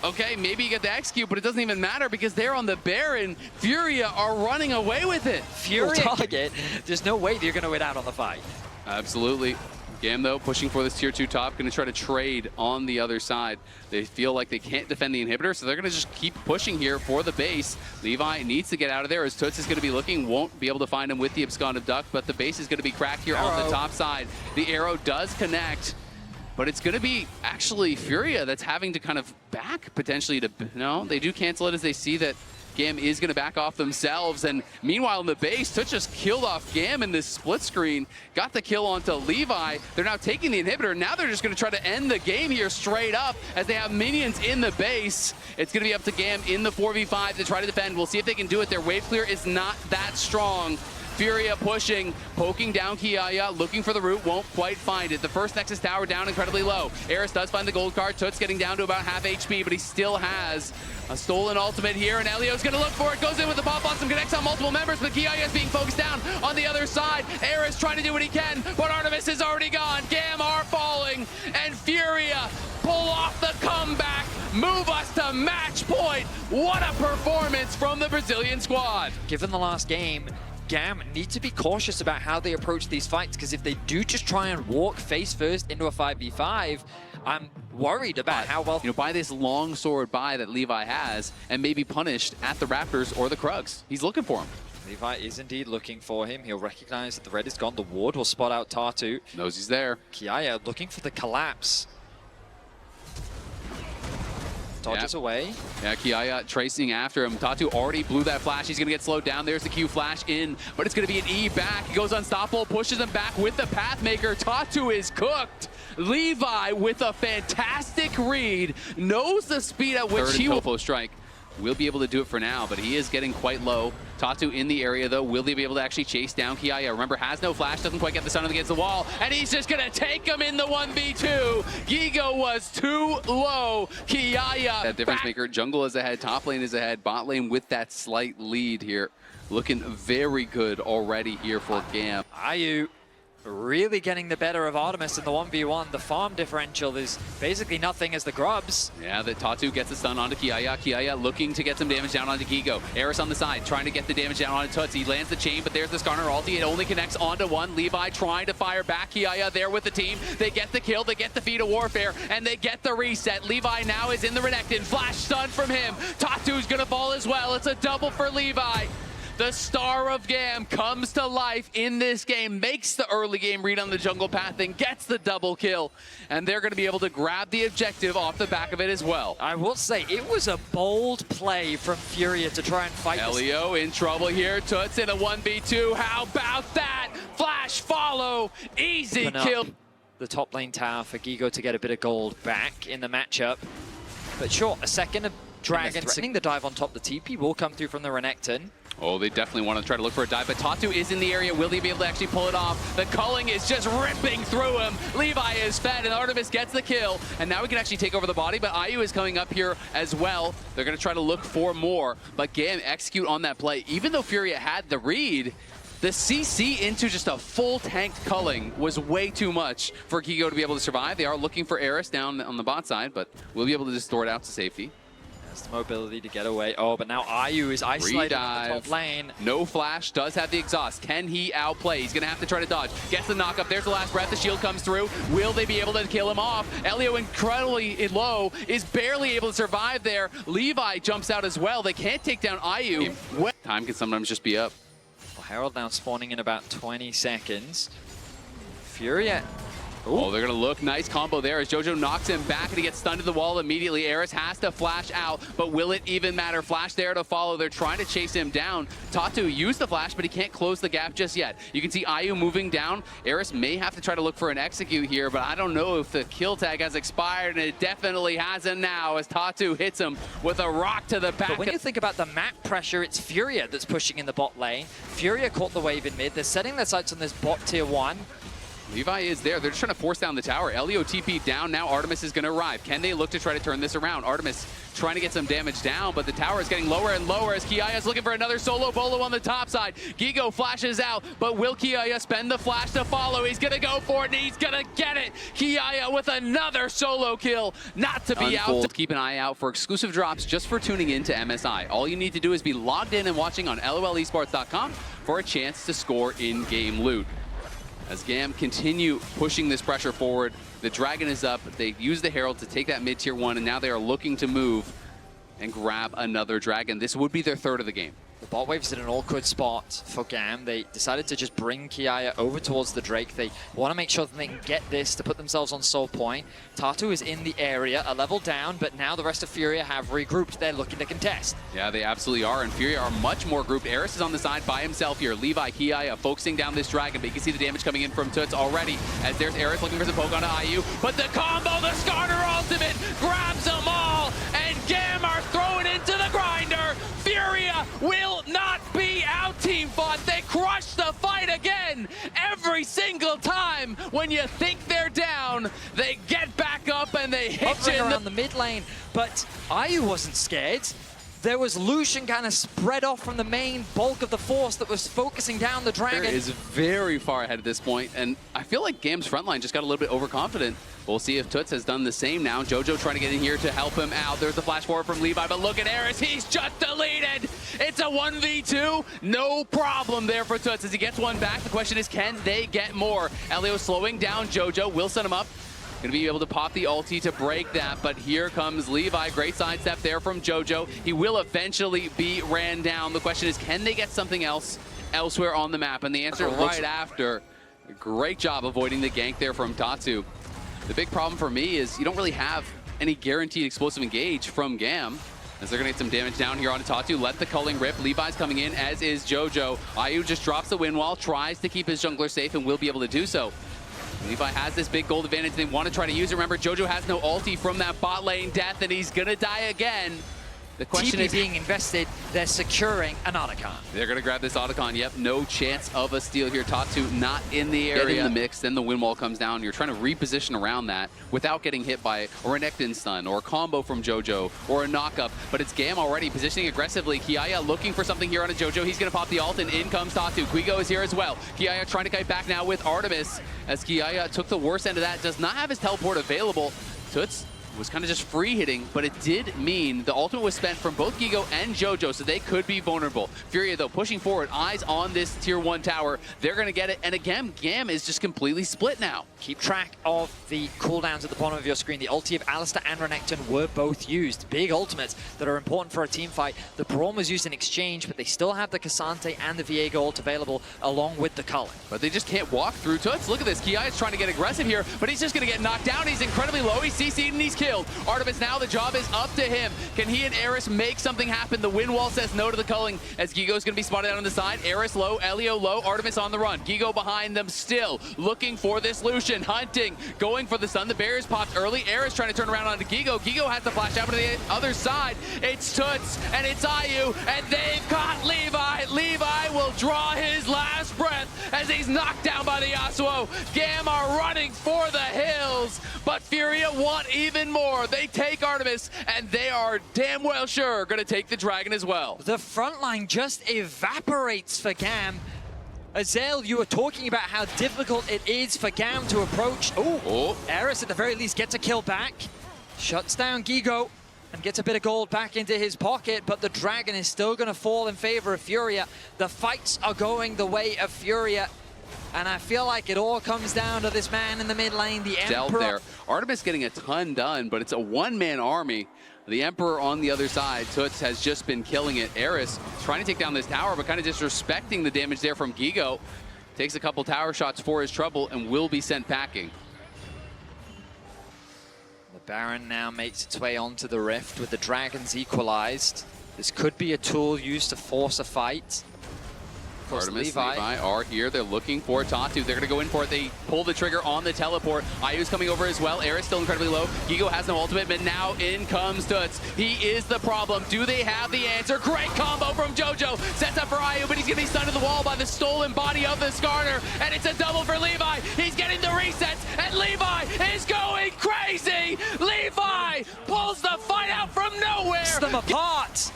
Okay, maybe you get the execute, but it doesn't even matter because they're on the Baron. Furia are running away with it. Furia target. There's no way they're going to win out on the fight. Absolutely. Gam, though, pushing for this tier 2 top, going to try to trade on the other side. They feel like they can't defend the inhibitor, so they're going to just keep pushing here for the base. Levi needs to get out of there as Toots is going to be looking, won't be able to find him with the Absconded Duck, but the base is going to be cracked here on the top side. The arrow does connect. But it's going to be actually Furia that's having to kind of back potentially to... No, they do cancel it as they see that Gam is going to back off themselves. And meanwhile in the base, Toots just killed off Gam in this split screen. Got the kill onto Levi. They're now taking the inhibitor. Now they're just going to try to end the game here straight up as they have minions in the base. It's going to be up to Gam in the 4v5 to try to defend. We'll see if they can do it. Their wave clear is not that strong. Furia pushing, poking down Kiaya, looking for the root, won't quite find it. The first Nexus tower down incredibly low. Eris does find the gold card. Toots getting down to about half HP, but he still has a stolen ultimate here, and Elio's gonna look for it. Goes in with the Pop Blossom, connects on multiple members, but Kiaya is being focused down on the other side. Eris trying to do what he can, but Artemis is already gone. Gam are falling, and Furia pull off the comeback, move us to match point. What a performance from the Brazilian squad. Given the last game, GAM need to be cautious about how they approach these fights, because if they do just try and walk face first into a 5v5, I'm worried about how well... By this long sword buy that Levi has, and maybe punished at the Raptors or the Krugs. He's looking for him. Levi is indeed looking for him. He'll recognize that the red is gone. The ward will spot out Tatu. Knows he's there. Kiaya looking for the collapse. Dodges away. Yeah, Kiaya tracing after him. Tatu already blew that flash. He's going to get slowed down. There's the Q flash in, but it's going to be an E back. He goes unstoppable, pushes him back with the Pathmaker. Tatu is cooked. Levi with a fantastic read. Knows the speed at which he will strike. Will be able to do it for now, but he is getting quite low. Tatu in the area, though. Will they be able to actually chase down Kiaya? Remember, has no flash, doesn't quite get the stun against the wall, and he's just going to take him in the 1v2. Gigo was too low. Kiaya, that difference maker. Jungle is ahead, top lane is ahead, bot lane with that slight lead here. Looking very good already here for GAM. Ayu really getting the better of Artemis in the 1v1. The farm differential is basically nothing as the grubs. Yeah, the Tatu gets the stun onto Kiaya. Kiaya looking to get some damage down onto Gigo. Eris on the side, trying to get the damage down onto Tuts. He lands the chain, but there's the Skarner ulti. It only connects onto one. Levi trying to fire back. Kiaya there with the team. They get the kill, they get the feat of warfare, and they get the reset. Levi now is in the Renekton. Flash stun from him. Tatu's gonna fall as well. It's a double for Levi. The star of GAM comes to life in this game, makes the early game read on the jungle path and gets the double kill. And they're going to be able to grab the objective off the back of it as well. I will say, it was a bold play from Furia to try and fight Elio in trouble here. Tuts in a 1v2. How about that? Flash follow. Easy kill. The top lane tower for Gigo to get a bit of gold back in the matchup. But sure, a second of Dragon threatening the dive on top. The TP will come through from the Renekton. Oh, they definitely want to try to look for a dive, but Tatu is in the area. Will he be able to actually pull it off? The culling is just ripping through him. Levi is fed, and Artemis gets the kill. And now we can actually take over the body, but Ayu is coming up here as well. They're going to try to look for more, but GAM execute on that play. Even though Furia had the read, the CC into just a full tanked culling was way too much for Gigo to be able to survive. They are looking for Eris down on the bot side, but we'll be able to just throw it out to safety. The mobility to get away. Oh, but now Ayu is isolated on the top lane. No flash, does have the exhaust. Can he outplay? He's going to have to try to dodge. Gets the knock up. There's the last breath. The shield comes through. Will they be able to kill him off? Elio, incredibly low, is barely able to survive there. Levi jumps out as well. They can't take down Ayu. Time can sometimes just be up. Well, Herald now spawning in about 20 seconds. Furia. Oh, they're going to look. Nice combo there as Jojo knocks him back and he gets stunned to the wall immediately. Eris has to flash out, but will it even matter? Flash there to follow. They're trying to chase him down. Tatu used the flash, but he can't close the gap just yet. You can see Ayu moving down. Eris may have to try to look for an execute here, but I don't know if the kill tag has expired, and it definitely hasn't now as Tatu hits him with a rock to the back. But when you think about the map pressure, it's Furia that's pushing in the bot lane. Furia caught the wave in mid. They're setting their sights on this bot tier 1. Levi is there. They're just trying to force down the tower. Elio TP down. Now Artemis is going to arrive. Can they look to try to turn this around? Artemis trying to get some damage down, but the tower is getting lower and lower as Kiaya is looking for another solo bolo on the top side. Gigo flashes out, but will Kiaya spend the flash to follow? He's going to go for it, and he's going to get it. Kiaya with another solo kill. Not to be out. Keep an eye out for exclusive drops just for tuning in to MSI. All you need to do is be logged in and watching on lolesports.com for a chance to score in-game loot. As GAM continue pushing this pressure forward, the Dragon is up. They use the Herald to take that mid-tier 1, and now they are looking to move and grab another Dragon. This would be their third of the game. The bot wave's in an awkward spot for GAM. They decided to just bring Kiaya over towards the Drake. They want to make sure that they can get this to put themselves on soul point. Tatu is in the area, a level down, but now the rest of Furia have regrouped. They're looking to contest. Yeah, they absolutely are, and Furia are much more grouped. Eris is on the side by himself here. Levi, Kiaya focusing down this Dragon, but you can see the damage coming in from Tuts already as there's Eris looking for some poke onto Ayu. But the combo, the Skarner ultimate, grabs them all, and GAM are thrown into the grinder. Furia will not be out team fought. They crush the fight again. Every single time when you think they're down, they get back up and they hit you around the mid lane. But Ayu wasn't scared. There was Lucian kind of spread off from the main bulk of the force that was focusing down the Dragon. Is very far ahead at this point, and I feel like GAM's frontline just got a little bit overconfident. We'll see if Toots has done the same now. Jojo trying to get in here to help him out. There's the flash forward from Levi, but look at Eris. He's just deleted. It's a 1v2. No problem there for Toots as he gets one back. The question is, can they get more? Elio slowing down Jojo. Will set him up. Going to be able to pop the ulti to break that, but here comes Levi. Great sidestep there from Jojo. He will eventually be ran down. The question is, can they get something else elsewhere on the map? And the answer right after. Great job avoiding the gank there from Tatsu. The big problem for me is you don't really have any guaranteed explosive engage from Gam, as they're going to get some damage down here on Tatsu. Let the culling rip. Levi's coming in, as is Jojo. Ayu just drops the wind wall, tries to keep his jungler safe, and will be able to do so. Levi has this big gold advantage. They want to try to use it. Remember, Jojo has no ulti from that bot lane death, and he's going to die again. The question is being invested, they're securing an Otacon. They're going to grab this Otacon. Yep, no chance of a steal here. Tatsu not in the area. Get in the mix, then the wind wall comes down. You're trying to reposition around that without getting hit by a Renekton stun or a combo from Jojo or a knockup. But it's Gam already positioning aggressively. Kiaya looking for something here on a Jojo. He's going to pop the ult, and in comes Tatsu. Quigo is here as well. Kiaya trying to kite back now with Artemis, as Kiaya took the worst end of that. Does not have his teleport available. Toots was kind of just free hitting, but it did mean the ultimate was spent from both Gigo and Jojo, so they could be vulnerable. Furia, though, pushing forward, eyes on this tier 1 tower. They're going to get it, and again, Gam is just completely split now. Keep track of the cooldowns at the bottom of your screen. The ulti of Alistar and Renekton were both used. Big ultimates that are important for a team fight. The Braum was used in exchange, but they still have the Cassante and the Viego ult available along with the Culling. But they just can't walk through Toots. Look at this. Kiai is trying to get aggressive here, but he's just going to get knocked down. He's incredibly low. He's CC'd and he's killed. Artemis, now the job is up to him. Can he and Eris make something happen? The wind wall says no to the culling, as Gigo's going to be spotted out on the side. Eris low, Elio low, Artemis on the run. Gigo behind them still, looking for this Lucian, hunting, going for the stun. The barriers popped early. Eris trying to turn around onto Gigo. Gigo has to flash out to the other side. It's Toots, and it's Ayu, and they've caught Levi. Levi will draw his last breath as he's knocked down by the Yasuo. Gam are running for the hills, but Furia want even more. They take Artemis, and they are damn well sure going to take the dragon as well. The front line just evaporates for Gam. Azel, you were talking about how difficult it is for Gam to approach. Oh, Eris at the very least gets a kill back. Shuts down Gigo and gets a bit of gold back into his pocket, but the dragon is still going to fall in favor of Furia. The fights are going the way of Furia. And I feel like it all comes down to this man in the mid lane, the Emperor. There. Artemis getting a ton done, but it's a one-man army. The Emperor on the other side, Toots has just been killing it. Eris trying to take down this tower, but kind of disrespecting the damage there from Gigo. Takes a couple tower shots for his trouble and will be sent packing. The Baron now makes its way onto the Rift with the dragons equalized. This could be a tool used to force a fight. Artemis, Levi are here. They're looking for Tatsu. They're going to go in for it. They pull the trigger on the teleport. Ayu's coming over as well. Eris still incredibly low. Gigo has no ultimate, but now in comes Toots. He is the problem. Do they have the answer? Great combo from Jojo. Sets up for Ayu, but he's going to be stunned to the wall by the stolen body of the Skarner. And it's a double for Levi. He's getting the resets, and Levi is going crazy. Levi pulls the fight out from nowhere. Pulls them apart.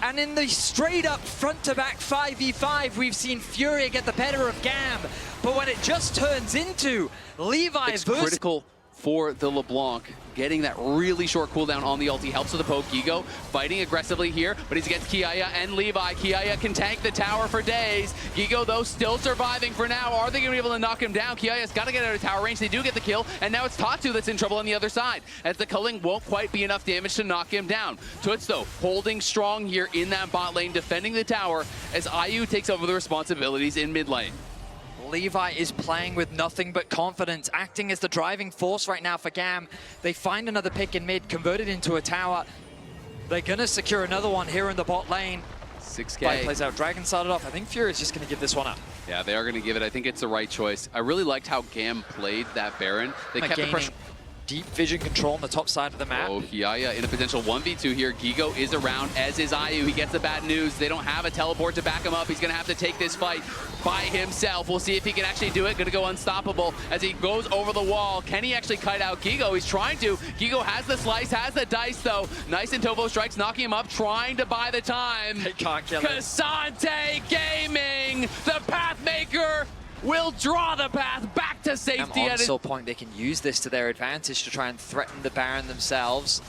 And in the straight-up front-to-back 5v5, we've seen Furia get the better of Gam. But when it just turns into Levi it's critical for the LeBlanc. Getting that really short cooldown on the ulti helps with the poke. Gigo fighting aggressively here, but he's against Kiaya and Levi. Kiaya can tank the tower for days. Gigo, though, still surviving for now. Are they going to be able to knock him down? Kiaya's got to get out of tower range. They do get the kill, and now it's Tatsu that's in trouble on the other side, as the culling won't quite be enough damage to knock him down. Toots, though, holding strong here in that bot lane, defending the tower, as Ayu takes over the responsibilities in mid lane. Levi is playing with nothing but confidence, acting as the driving force right now for Gam. They find another pick in mid, converted into a tower. They're going to secure another one here in the bot lane. 6K. Fight plays out. Dragon started off. I think Fury is just going to give this one up. Yeah, they are going to give it. I think it's the right choice. I really liked how Gam played that Baron. They kept the pressure. Deep vision control on the top side of the map. Oh, Kiaya in a potential 1v2 here. Gigo is around, as is Ayu. He gets the bad news. They don't have a teleport to back him up. He's going to have to take this fight by himself. We'll see if he can actually do it. Going to go unstoppable as he goes over the wall. Can he actually kite out Gigo? He's trying to. Gigo has the slice, has the dice, though. Nice and Tovo strikes, knocking him up, trying to buy the time. They can't kill him. Cassante Gaming, the Pathmaker, will draw the path back to safety. On Soul Point, they can use this to their advantage to try and threaten the Baron themselves.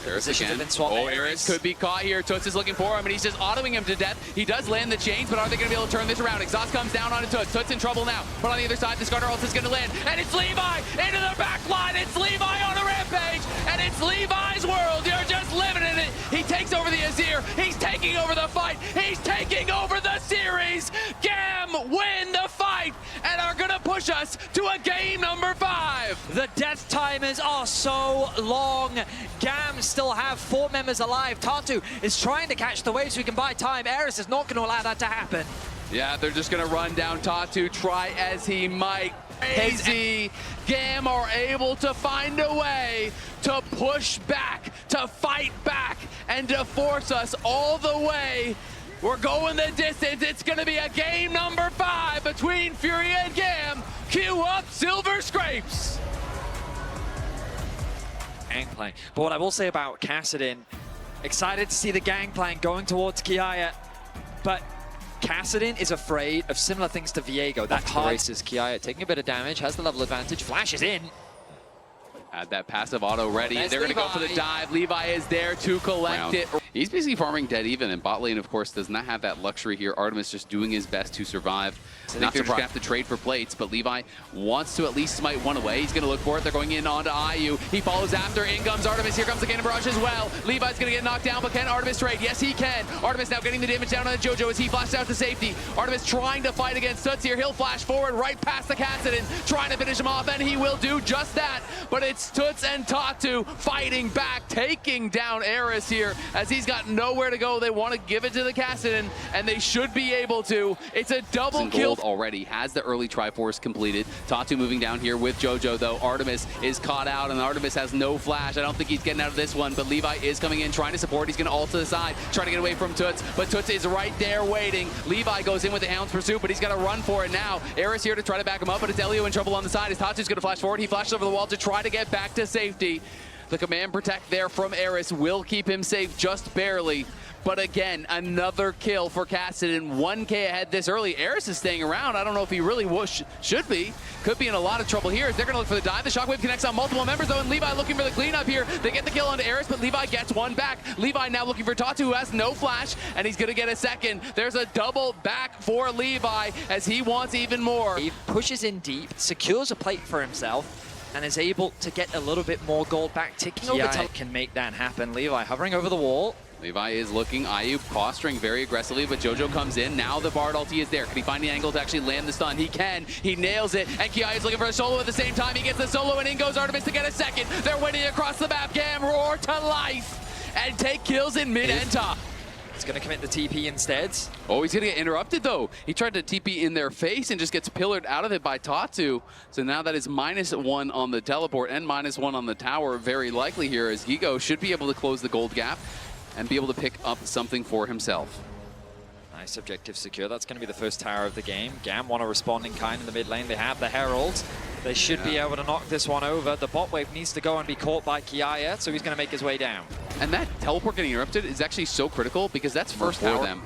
Eris again. Oh, Eris could be caught here. Toots is looking for him, and he's just autoing him to death. He does land the chains, but are they going to be able to turn this around? Exhaust comes down onto Toots. Toots in trouble now. But on the other side, the Discarder ult is going to land. And it's Levi into the back line. It's Levi on a rampage. And it's Levi's world. You're just living in it. He takes over the Azir. He's taking over the fight. He's taking over the series. Gam win the fight and are going to push us to a game number 5. The death timers are so long. Gam still have 4 members alive. Tatu is trying to catch the wave so he can buy time. Eris is not going to allow that to happen. Yeah, they're just going to run down Tatu, try as he might. Crazy. Gam are able to find a way to push back, to fight back, and to force us all the way. We're going the distance. It's going to be a game number 5 between Furia and Gam. Cue up Silver Scrapes. Gangplank. But what I will say about Kassadin, excited to see the gangplank going towards Kiaya, but Kassadin is afraid of similar things to Viego. That races Kiaya taking a bit of damage, has the level advantage, flashes in. Had that passive auto ready. There's They're going to go for the dive. Levi is there to collect it. He's basically farming dead even, and bot lane, of course, does not have that luxury here. Artemis just doing his best to survive. So not they're just going to have to trade for plates, but Levi wants to at least smite one away. He's going to look for it. They're going in onto IU. He follows after. In comes Artemis. Here comes the Cannon Barrage as well. Levi's going to get knocked down, but can Artemis trade? Yes, he can. Artemis now getting the damage down on the JoJo as he flashes out to safety. Artemis trying to fight against Toots here. He'll flash forward right past the Kassadin, trying to finish him off, and he will do just that. But it's Toots and Tatu fighting back, taking down Eris here as he's got nowhere to go. They want to give it to the Kassadin, and they should be able to. It's a double kill already. Has the early Triforce completed. Tatu moving down here with JoJo, though. Artemis is caught out, and Artemis has no flash. I don't think he's getting out of this one, but Levi is coming in, trying to support. He's going to ult to the side, trying to get away from Toots, but Toots is right there waiting. Levi goes in with the Hound's Pursuit, but he's got to run for it now. Eris here to try to back him up, but it's Elio in trouble on the side as Tatu's going to flash forward. He flashes over the wall to try to get back to safety. The command protect there from Eris will keep him safe just barely. But again, another kill for Kassadin. 1K ahead this early. Eris is staying around. I don't know if he really should be. Could be in a lot of trouble here. They're going to look for the dive. The Shockwave connects on multiple members, though, and Levi looking for the cleanup here. They get the kill onto Eris, but Levi gets one back. Levi now looking for Tatu, who has no flash, and he's going to get a second. There's a double back for Levi as he wants even more. He pushes in deep, secures a plate for himself, and is able to get a little bit more gold back. Ticking over time can make that happen. Levi hovering over the wall. Levi is looking, IU posturing very aggressively, but JoJo comes in. Now the Bard ulti is there. Can he find the angle to actually land the stun? He can. He nails it, and Kiai is looking for a solo at the same time. He gets the solo, and in goes Artemis to get a second. They're winning across the map. Gam roar to life and take kills in mid and top. He's going to commit the TP instead. Oh, he's going to get interrupted, though. He tried to TP in their face and just gets pillared out of it by Tatu. So now that is -1 on the teleport and -1 on the tower, very likely here, as Gigo should be able to close the gold gap and be able to pick up something for himself. Nice objective secure. That's going to be the first tower of the game. Gam want to respond in kind in the mid lane. They have the Herald. They should be able to knock this one over. The bot wave needs to go and be caught by Kiaya, so he's going to make his way down. And that teleport getting interrupted is actually so critical because that's first for them.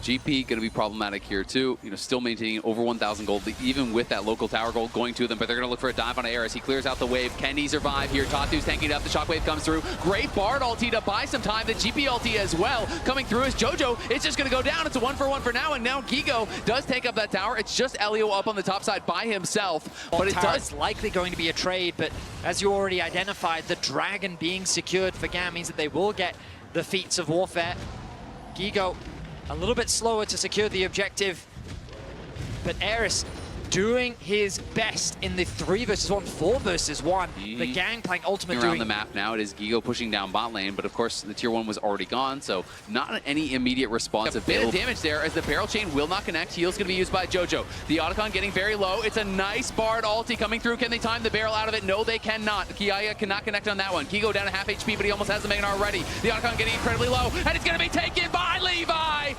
GP going to be problematic here too. You know, still maintaining over 1,000 gold, even with that local tower gold going to them. But they're going to look for a dive on Eris. He clears out the wave. Can he survive here? Tatu's tanking it up. The shockwave comes through. Great Bard ulti to buy some time. The GP ulti as well coming through as JoJo. It's just going to go down. It's a 1-for-1 for now. And now Gigo does take up that tower. It's just Elio up on the top side by himself. But it does likely going to be a trade. But as you already identified, the dragon being secured for Gam means that they will get the feats of warfare. Gigo a little bit slower to secure the objective, but Eris doing his best in the 3 versus 1, 4 versus 1. The Gangplank ultimate around the map now. It is Gigo pushing down bot lane, but of course the tier 1 was already gone, so not any immediate response. A bit of damage there as the barrel chain will not connect. Heal's going to be used by JoJo. The Otacon getting very low. It's a nice Bard ulti coming through. Can they time the barrel out of it? No, they cannot. Kiaya cannot connect on that one. Gigo down to half HP, but he almost has the Magnar already. The Otacon getting incredibly low, and it's going to be taken by Levi.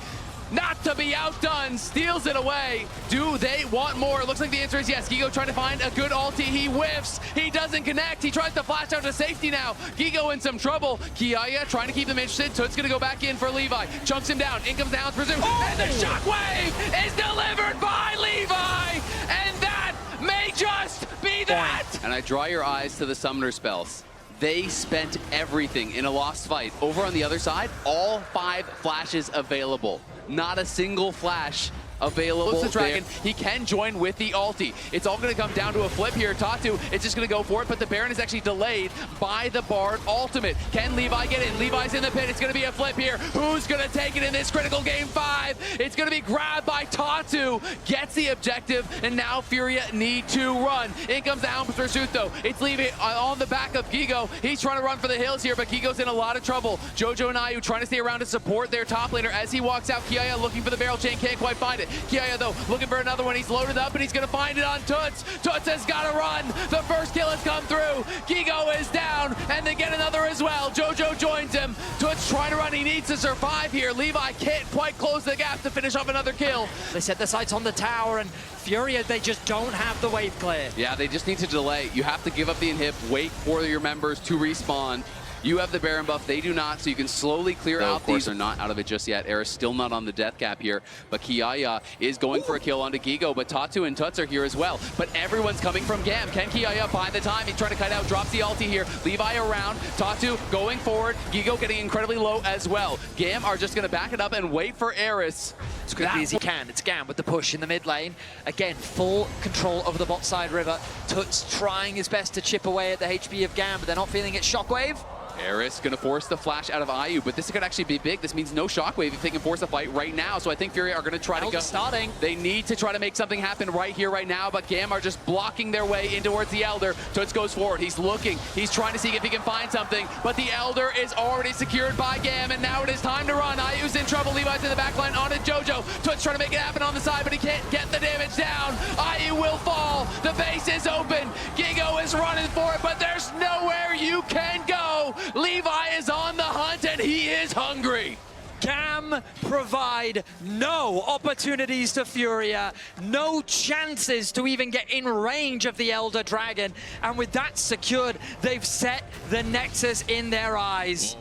not to be outdone, steals it away. Do they want more? It looks like the answer is yes. Gigo trying to find a good ulti. He whiffs. He doesn't connect. He tries to flash out to safety now. Gigo in some trouble. Kiaya trying to keep them interested. Toot's going to go back in for Levi. Chunks him down. In comes down, presume. And the shockwave is delivered by Levi. And that may just be that. And I draw your eyes to the summoner spells. They spent everything in a lost fight. Over on the other side, all 5 flashes available. Not a single flash available. Looks the dragon. He can join with the ulti. It's all going to come down to a flip here. Tatu is just going to go for it, but the Baron is actually delayed by the Bard ultimate. Can Levi get in? Levi's in the pit. It's going to be a flip here. Who's going to take it in this critical game 5? It's going to be grabbed by Tatu. Gets the objective, and now Furia need to run. In comes the Helm's Pursuit, though. It's Levi on the back of Gigo. He's trying to run for the hills here, but Gigo's in a lot of trouble. Jojo and Ayu trying to stay around to support their top laner. As he walks out, Kiaya looking for the barrel chain, can't quite find it. Kiaya, though, looking for another one. He's loaded up, and he's going to find it on Toots. Toots has got to run. The first kill has come through. Gigo is down, and they get another as well. Jojo joins him. Toots trying to run. He needs to survive here. Levi can't quite close the gap to finish off another kill. They set their sights on the tower, and Furia, they just don't have the wave clear. Yeah, they just need to delay. You have to give up the inhib, wait for your members to respawn. You have the Baron buff, they do not, so you can slowly clear out these. They're not out of it just yet. Era's still not on the death cap here, but Kiaya is going for a kill onto Gigo, but Tatu and Tuts are here as well. But everyone's coming from Gam. Can Kiaya find the time? He's trying to kite out, drops the ulti here. Levi around, Tatu going forward, Gigo getting incredibly low as well. Gam are just gonna back it up and wait for Eris. As quickly as he can, it's Gam with the push in the mid lane. Again, full control over the bot side river. Tuts trying his best to chip away at the HP of Gam, but they're not feeling it. Shockwave. Eris gonna force the flash out of Ayu, but this could actually be big. This means no shockwave if they can force a fight right now. So I think Fury are gonna try to go. Starting. They need to try to make something happen right here, right now, but Gam are just blocking their way in towards the Elder. Toots goes forward. He's looking. He's trying to see if he can find something, but the Elder is already secured by Gam, and now it is time to run. Ayu's in trouble. Levi's in the backline on it. Jojo. Toots trying to make it happen on the side, but he can't get the damage down. Ayu will fall. The base is open. Gigo is running for it, but there's nowhere you can go. Levi is on the hunt, and he is hungry. Gam provide no opportunities to Furia, no chances to even get in range of the Elder Dragon, and with that secured, they've set the Nexus in their eyes.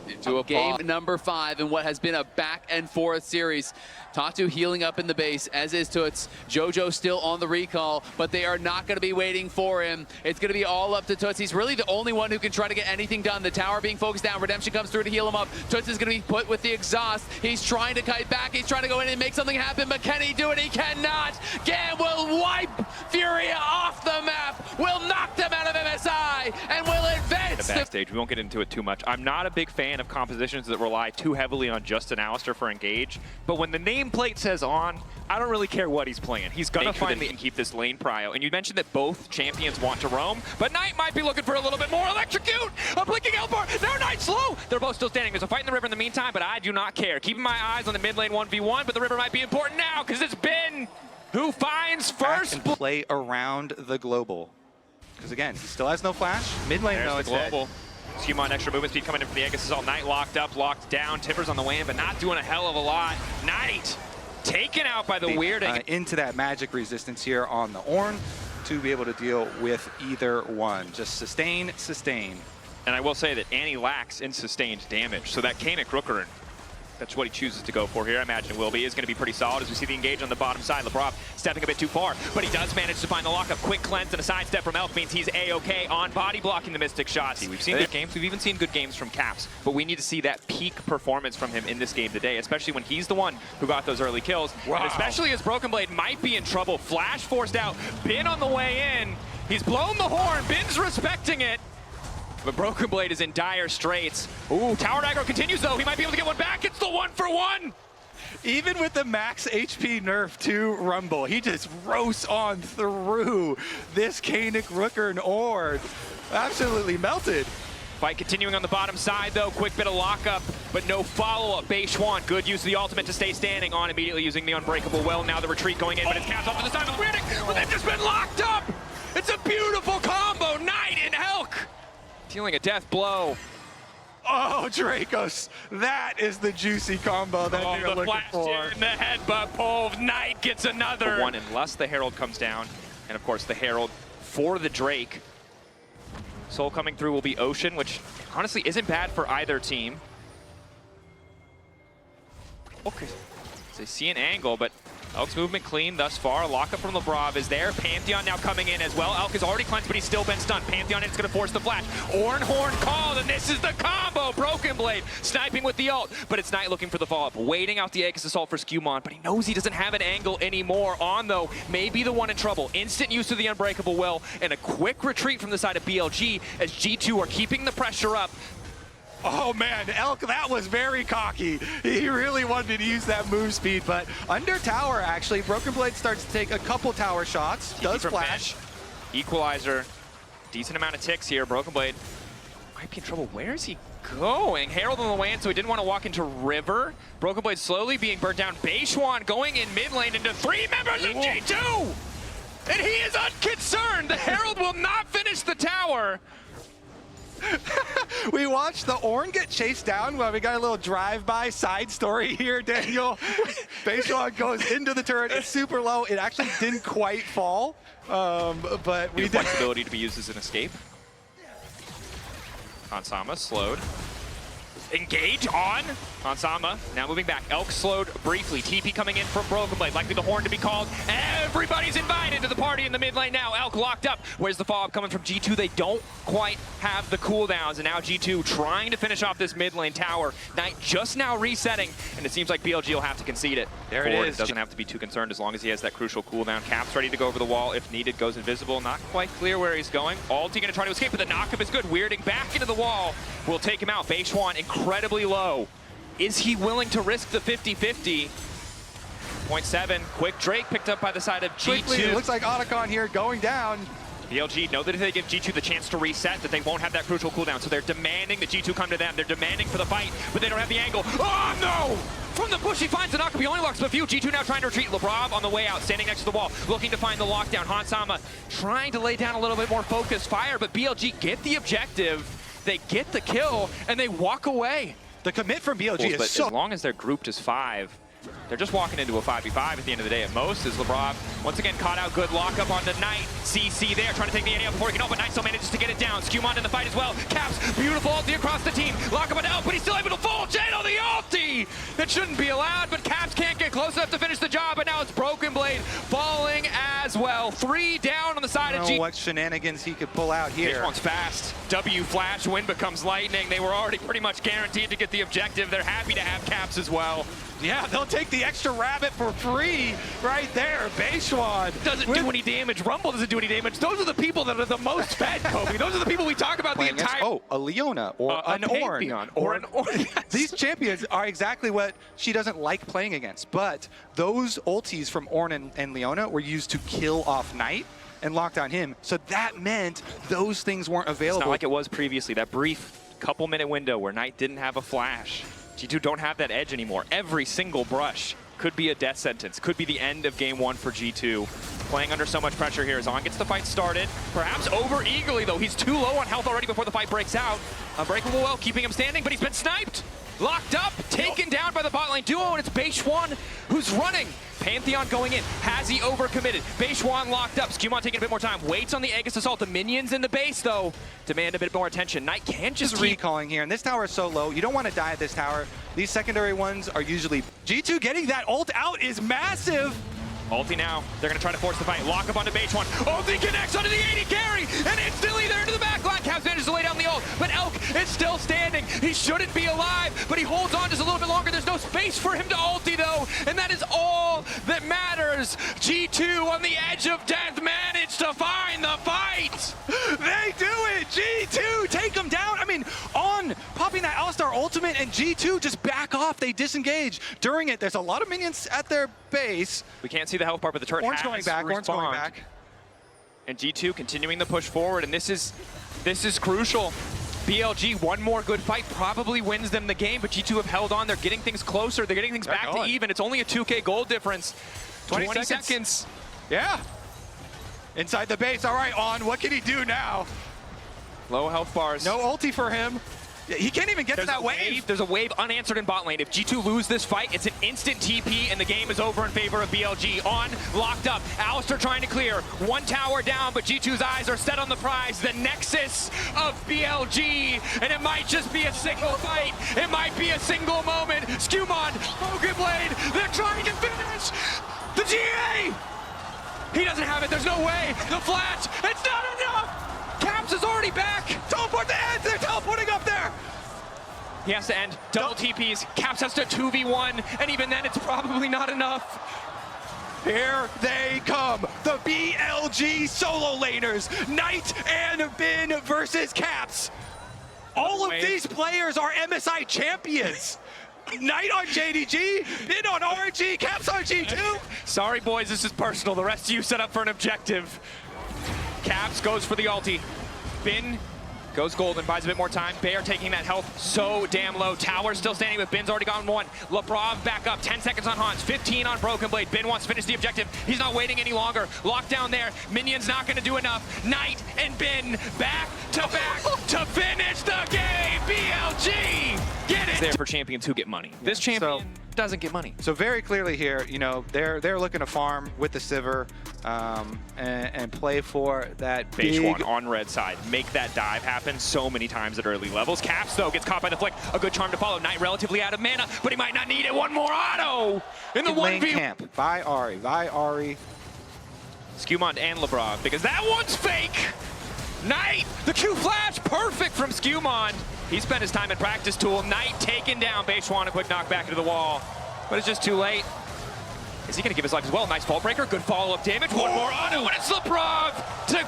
Into a game number 5 in what has been a back and forth series. Tatu healing up in the base, as is Toots. Jojo still on the recall, but they are not going to be waiting for him. It's going to be all up to Toots. He's really the only one who can try to get anything done. The tower being focused down. Redemption comes through to heal him up. Toots is going to be put with the exhaust. He's trying to kite back. He's trying to go in and make something happen, but can he do it? He cannot. Gam will wipe Furia off the map, will knock them out of MSI, and will advance. Backstage, we won't get into it too much. I'm not a big fan of compositions that rely too heavily on just an Alistar for engage, but when the nameplate says on, I don't really care what he's playing. He's gonna find and keep this lane prio. And you mentioned that both champions want to roam, but Knight might be looking for a little bit more. Electrocute! A blinking Elbar! No, Knight slow! They're both still standing. There's a fight in the river in the meantime, but I do not care. Keeping my eyes on the mid lane 1v1, but the river might be important now, because it's Ben who finds first. And play around the global. Because again, he still has no flash. Mid lane, no, it's global. Human extra movement speed coming in from the Aegis is all Knight locked up, locked down. Timbers on the way in, but not doing a hell of a lot. Knight taken out by the weird into that magic resistance here on the Ornn to be able to deal with either one. Just sustain, sustain. And I will say that Annie lacks in sustained damage, so that Kanik Rookerin, that's what he chooses to go for here. I imagine it will be. Is going to be pretty solid as we see the engage on the bottom side. Lebrov stepping a bit too far, but he does manage to find the lockup. Quick cleanse and a sidestep from Elf means he's A-okay on body blocking the Mystic shots. We've seen good games. We've even seen good games from Caps, but we need to see that peak performance from him in this game today, especially when he's the one who got those early kills. Wow. And especially as Broken Blade might be in trouble. Flash forced out. Bin on the way in. He's blown the horn. Bin's respecting it. But Broken Blade is in dire straits. Ooh, tower aggro continues though. He might be able to get one back. It's the 1-for-1. Even with the max HP nerf to Rumble, he just roasts on through this Kanik Rookerin Ornn. Absolutely melted. Fight continuing on the bottom side though. Quick bit of lockup, but no follow-up. Beishwan, good use of the ultimate to stay standing on, immediately using the Unbreakable Will. Now the retreat going in, but it's cast off to the side of the Riddick, but they've just been locked up. It's a beautiful combo. Knight and Helk. Dealing a death blow. Oh, Dracos, that is the juicy combo that you're the looking flash for. in the headbutt pull. Knight gets another. One unless the Herald comes down. And of course the Herald for the Drake. Soul coming through will be Ocean, which honestly isn't bad for either team. Okay, so they see an angle, but Elk's movement clean thus far. Lockup from Lebrov is there. Pantheon now coming in as well. Elk is already cleansed, but he's still been stunned. Pantheon is going to force the flash. Horn called, and this is the combo. Broken Blade sniping with the ult, but it's Knight looking for the follow-up. Waiting out the Aegis Assault for Skewmon, but he knows he doesn't have an angle anymore. On, though, may be the one in trouble. Instant use of the Unbreakable Will, and a quick retreat from the side of BLG as G2 are keeping the pressure up. Oh man, Elk, that was very cocky. He really wanted to use that move speed, but under tower actually, Broken Blade starts to take a couple tower shots, does flash. Equalizer, decent amount of ticks here. Broken Blade might be in trouble. Where is he going? Herald on the way in, so he didn't want to walk into River. Broken Blade slowly being burnt down. Beishwan going in mid lane into 3 members of G2! And he is unconcerned! The Herald will not finish the tower! We watched the Ornn get chased down. Well, we got a little drive-by side story here, Daniel. Beishwan goes into the turret. It's super low. It actually didn't quite fall, but we did. Flexibility to be used as an escape. Hansama slowed. Engage on Hansama. Now moving back. Elk slowed briefly. TP coming in from Broken Blade. Likely the horn to be called. Everybody's invited to the party in the mid lane now. Elk locked up. Where's the follow-up coming from G2? They don't quite have the cooldowns. And now G2 trying to finish off this mid lane tower. Knight just now resetting. And it seems like BLG will have to concede it. There it is. Doesn't have to be too concerned as long as he has that crucial cooldown. Cap's ready to go over the wall. If needed, goes invisible. Not quite clear where he's going. Alti going to try to escape, but the knockup is good. Weirding back into the wall. Will take him out. Beishwan incredibly low. Is he willing to risk the 50-50? 0.7. Quick Drake picked up by the side of G2. Quickly, it looks like Otacon here going down. BLG know that if they give G2 the chance to reset, that they won't have that crucial cooldown. So they're demanding that G2 come to them. They're demanding for the fight, but they don't have the angle. Oh, no! From the bush, he finds the knockup. He only locks a few. G2 now trying to retreat. Lebrov on the way out, standing next to the wall, looking to find the lockdown. Hansama trying to lay down a little bit more focused fire, but BLG get the objective. They get the kill, and they walk away. The commit from BLG is so... As long as they're grouped as 5, they're just walking into a 5v5 at the end of the day at most. As Lebrov once again caught out, good lockup on the Knight. CC there, trying to take the AD out before he can open. Knight still manages to get it down. Skewmon in the fight as well. Caps, beautiful ulti across the team. Lock up on Elk, but he's still able to full channel the ulti! That shouldn't be allowed, but Caps can't get close enough to finish the job, but now it's Broken Blade falling as well. 3 down on the side of G. What shenanigans he could pull out here. This one's fast. W flash, wind becomes lightning. They were already pretty much guaranteed to get the objective. They're happy to have Caps as well. Yeah, they'll take the extra rabbit for free right there. Beishwan doesn't do any damage. Rumble doesn't do any damage. Those are the people that are the most fed, Kobe. Those are the people we talk about the entire... Oh, a Leona or an Ornn. Or an Ornn. Yes. These champions are exactly what she doesn't like playing against. But those ultis from Ornn and Leona were used to kill off Knight and lock down him. So that meant those things weren't available. It's not like it was previously. That brief couple-minute window where Knight didn't have a flash. G2 don't have that edge anymore. Every single brush could be a death sentence, could be the end of game 1 for G2. Playing under so much pressure here as On gets the fight started. Perhaps over eagerly though. He's too low on health already before the fight breaks out. Unbreakable Well keeping him standing, but he's been sniped. Locked up, taken down by the bot lane duo, and it's Beishwan who's running. Pantheon going in. Has he overcommitted? Beishwan locked up. Skewmon taking a bit more time. Waits on the Aegis Assault. The minions in the base, though, demand a bit more attention. Knight can't just keep recalling here, and this tower is so low. You don't want to die at this tower. These secondary ones are usually... G2 getting that ult out is massive. Ulti now. They're going to try to force the fight. Lock up onto Beishwan. Ulti connects onto the 80 carry, and instantly they're into the back line. Caps manages to lay down the ult, but Elk is still standing. He shouldn't be alive, but he holds on just a little bit longer. There's no space for him to ulti, though, and that is all that matters. G2 on the edge of death managed to find the fight. They do it. G2 take him down. I mean, On popping that All-Star ultimate, and G2 just back off. They disengage. During it, there's a lot of minions at their base. We can't see the health bar, but the turret Ornn's has going back. Ornn's going back. And G2 continuing the push forward, and this is crucial. BLG, one more good fight probably wins them the game, but G2 have held on. They're getting things closer. They're getting things back to even. It's only a 2K gold difference. 20 seconds. Yeah. Inside the base. All right, On. What can he do now? Low health bars. No ulti for him. He can't even get to that wave. There's a wave unanswered in bot lane. If G2 lose this fight, it's an instant TP, and the game is over in favor of BLG. On, locked up. Alistair trying to clear. One tower down, but G2's eyes are set on the prize, the nexus of BLG, and it might just be a single fight. It might be a single moment. Skewmon, Broken Blade, they're trying to finish the GA! He doesn't have it, there's no way. The flash, it's not enough! Caps is already back! Teleport the end! They're teleporting up there! He has to end. Double TPs. Caps has to 2v1, and even then it's probably not enough. Here they come, the BLG solo laners, Knight and Bin versus Caps. All of these players are MSI champions. Knight on JDG, Bin on RNG, Caps on G2. Sorry boys, this is personal. The rest of you set up for an objective. Caps goes for the ulti. Bin goes golden, buys a bit more time. Bear taking that health so damn low. Tower still standing, but Bin's already gone one. Lebrov back up, 10 seconds on Hans, 15 on Broken Blade. Bin wants to finish the objective. He's not waiting any longer. Lockdown there. Minion's not going to do enough. Knight and Bin back to finish the game. BLG, get it. There for champions who get money. This champion doesn't get money. So very clearly here, you know, they're looking to farm with the Sivir and play for that Base big one on red side. Make that dive happen so many times at early levels. Caps, though, gets caught by the flick. A good charm to follow. Knight relatively out of mana, but he might not need it. One more auto in the 1v. camp by Ari. Skewmon and Lebrov, because that one's fake. Knight, the Q flash, perfect from Skewmon. He spent his time at practice tool. Knight taken down. Beishwan, a quick knockback into the wall, but it's just too late. Is he going to give his life as well? Nice fall breaker, good follow-up damage. One more auto, and it's Lebrov!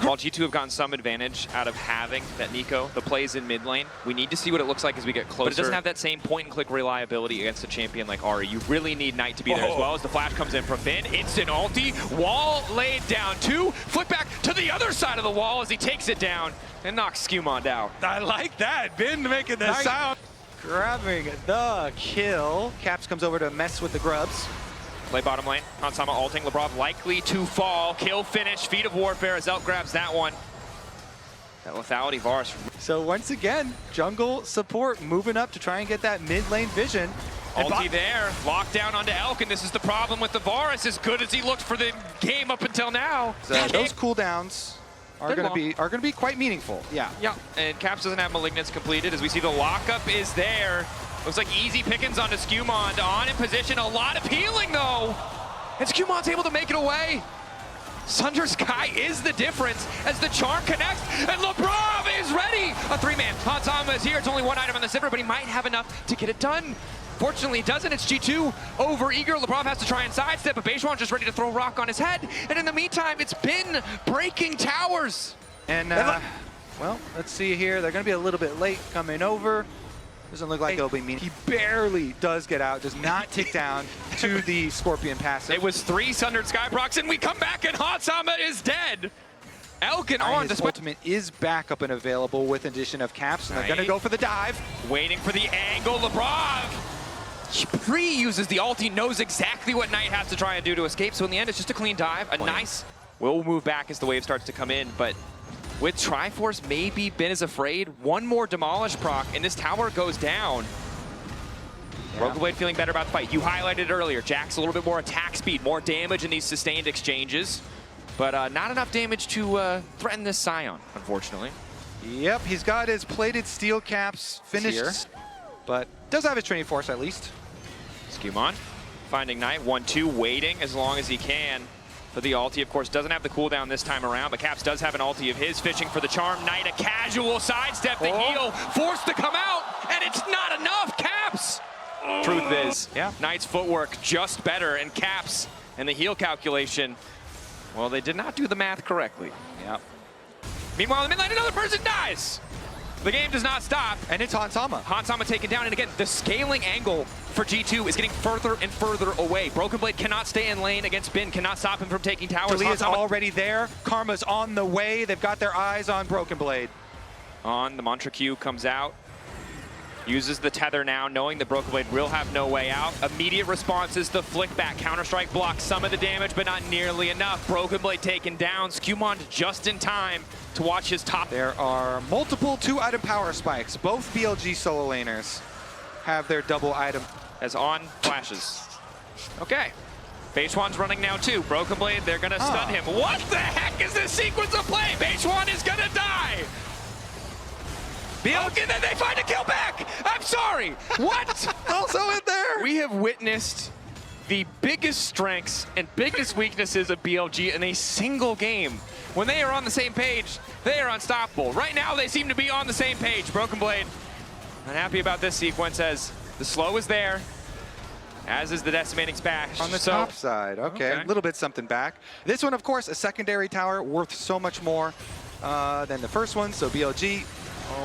While G2 have gotten some advantage out of having that Nico, the plays in mid lane, we need to see what it looks like as we get closer. But it doesn't have that same point-and-click reliability against a champion like Ari. You really need Knight to be there as well. As the flash comes in from Bin, instant ulti, wall laid down. Two, flip back to the other side of the wall as he takes it down and knocks Skewmon out. I like that. Bin making the sound. Grabbing the kill. Caps comes over to mess with the grubs. Play bottom lane. Hansama ulting. Lebrov likely to fall. Kill finish. Feet of Warfare as Elk grabs that one. That lethality Varus. So once again, jungle support moving up to try and get that mid lane vision. Ulti there. Lockdown onto Elk, and this is the problem with the Varus. As good as he looked for the game up until now. So those cooldowns are going to be quite meaningful. Yeah. Yeah. And Caps doesn't have Malignance completed. As we see the lockup is there. Looks like easy pickings onto Skewmon. On in position, a lot of healing though. And Skewmon's able to make it away. Sunder Sky is the difference as the charm connects, and Lebrov is ready. A three-man. Hansama is here. It's only one item on the Sivir, but he might have enough to get it done. Fortunately, it doesn't. It's G2 over eager. Lebrov has to try and sidestep, but Beishwan's just ready to throw a rock on his head. And in the meantime, it's Bin breaking towers. And, well, let's see here. They're going to be a little bit late coming over. Doesn't look like it'll be mean. He barely does get out, does not tick down to the Scorpion passive. It was 3 Sundered Skyprocs, and we come back, and Hansama is dead. Elkin on. His ultimate is back up and available with addition of Caps, and they're going to go for the dive. Waiting for the angle. Lebrov pre-uses the ult. He knows exactly what Knight has to try and do to escape, so in the end, it's just a clean dive. A nice... We'll move back as the wave starts to come in, but with Triforce, maybe Ben is afraid. One more Demolish proc, and this tower goes down. Yeah. Broken Blade feeling better about the fight. You highlighted it earlier. Jack's a little bit more attack speed, more damage in these sustained exchanges, but not enough damage to threaten this Scion, unfortunately. Yep, he's got his plated steel caps finished, here, but does have his training force at least. Skewmon finding Knight, 1-2, waiting as long as he can for the ulti. Of course, doesn't have the cooldown this time around, but Caps does have an ulti of his, fishing for the charm. Knight, a casual sidestep, the heal, forced to come out, and it's not enough, Caps! Truth is, Knight's footwork just better, and Caps and the heal calculation, well, they did not do the math correctly. Yep. Meanwhile, in the mid lane, another person dies! The game does not stop. And it's Hansama. Hansama taken down, and again, the scaling angle for G2 is getting further and further away. Broken Blade cannot stay in lane against Bin, cannot stop him from taking towers. Dalia's already there. Karma's on the way. They've got their eyes on Broken Blade. On, the Mantra Q comes out. Uses the tether now, knowing that Broken Blade will have no way out. Immediate response is the flick back. Counter-Strike blocks some of the damage, but not nearly enough. Broken Blade taken down. Skewmon just in time to watch his top. There are multiple 2-item power spikes. Both BLG solo laners have their double item. As on flashes. Okay. Beishwan's running now too. Broken Blade, they're gonna stun him. What the heck is this sequence of play? Beishwan is gonna die! And then they find a kill back! I'm sorry! What? Also in there! We have witnessed the biggest strengths and biggest weaknesses of BLG in a single game. When they are on the same page, they are unstoppable. Right now, they seem to be on the same page. Broken Blade, unhappy about this sequence as the slow is there, as is the decimating smash. On the top side, okay. A little bit something back. This one, of course, a secondary tower worth so much more than the first one, so BLG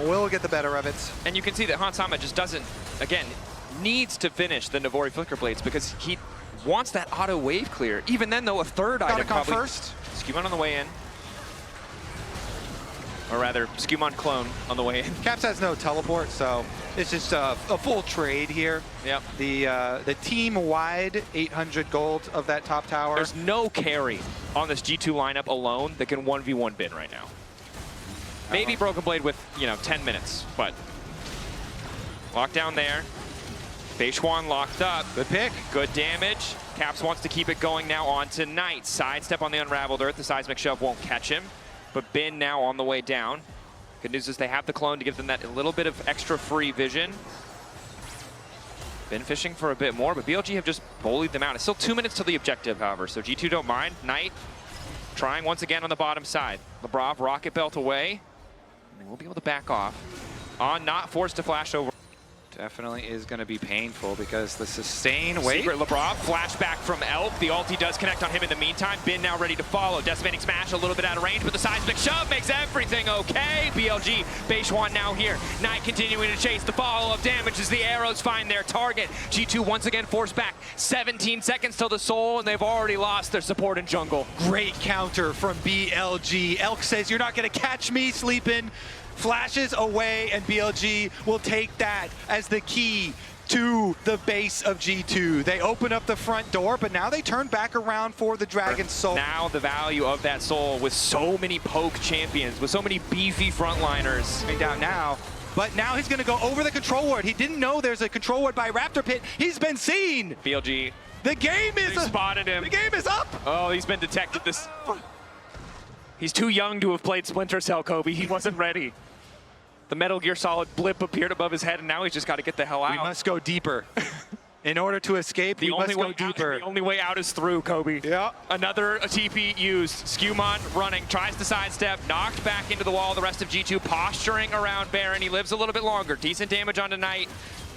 will get the better of it. And you can see that Hansama just doesn't, again, needs to finish the Navori Flicker Blades because he wants that auto wave clear. Even then, though, a third item Gotta come probably... first. Skewmon on the way in. Or rather, Skewmon clone on the way in. Caps has no teleport, so it's just a full trade here. Yep. The team-wide 800 gold of that top tower. There's no carry on this G2 lineup alone that can 1v1 bin right now. Maybe Broken Blade with, 10 minutes, but lockdown there. Beishwan locked up. Good pick. Good damage. Caps wants to keep it going now on to Knight. Sidestep on the Unraveled Earth. The seismic shove won't catch him, but Bin now on the way down. Good news is they have the clone to give them that little bit of extra free vision. Been fishing for a bit more, but BLG have just bullied them out. It's still 2 minutes to the objective, however, so G2 don't mind. Knight trying once again on the bottom side. Lebrov, rocket belt away. They will be able to back off. On, not forced to flash over. Definitely is going to be painful because the sustain wait. Secret Lebrov, flashback from Elk. The ulti does connect on him in the meantime. Bin now ready to follow. Decimating smash a little bit out of range, but the seismic shove makes everything okay. BLG, Beishwan now here. Knight continuing to chase. The follow-up damage as the arrows find their target. G2 once again forced back. 17 seconds till the soul, and they've already lost their support in jungle. Great counter from BLG. Elk says, "You're not going to catch me sleeping." Flashes away, and BLG will take that as the key to the base of G2. They open up the front door, but now they turn back around for the Dragon Soul. Now the value of that soul with so many poke champions, with so many beefy frontliners. Down now, but now he's going to go over the control ward. He didn't know there's a control ward by Raptor Pit. He's been seen. BLG. The game is spotted him. The game is up. Oh, he's been detected. He's too young to have played Splinter Cell, Kobe. He wasn't ready. The Metal Gear Solid blip appeared above his head, and now he's just got to get the hell out. We must go deeper. In order to escape, we must go deeper. The only way out is through, Kobe. Yeah. Another TP used. Skewmon running, tries to sidestep, knocked back into the wall. The rest of G2 posturing around Baron. He lives a little bit longer. Decent damage onto Knight,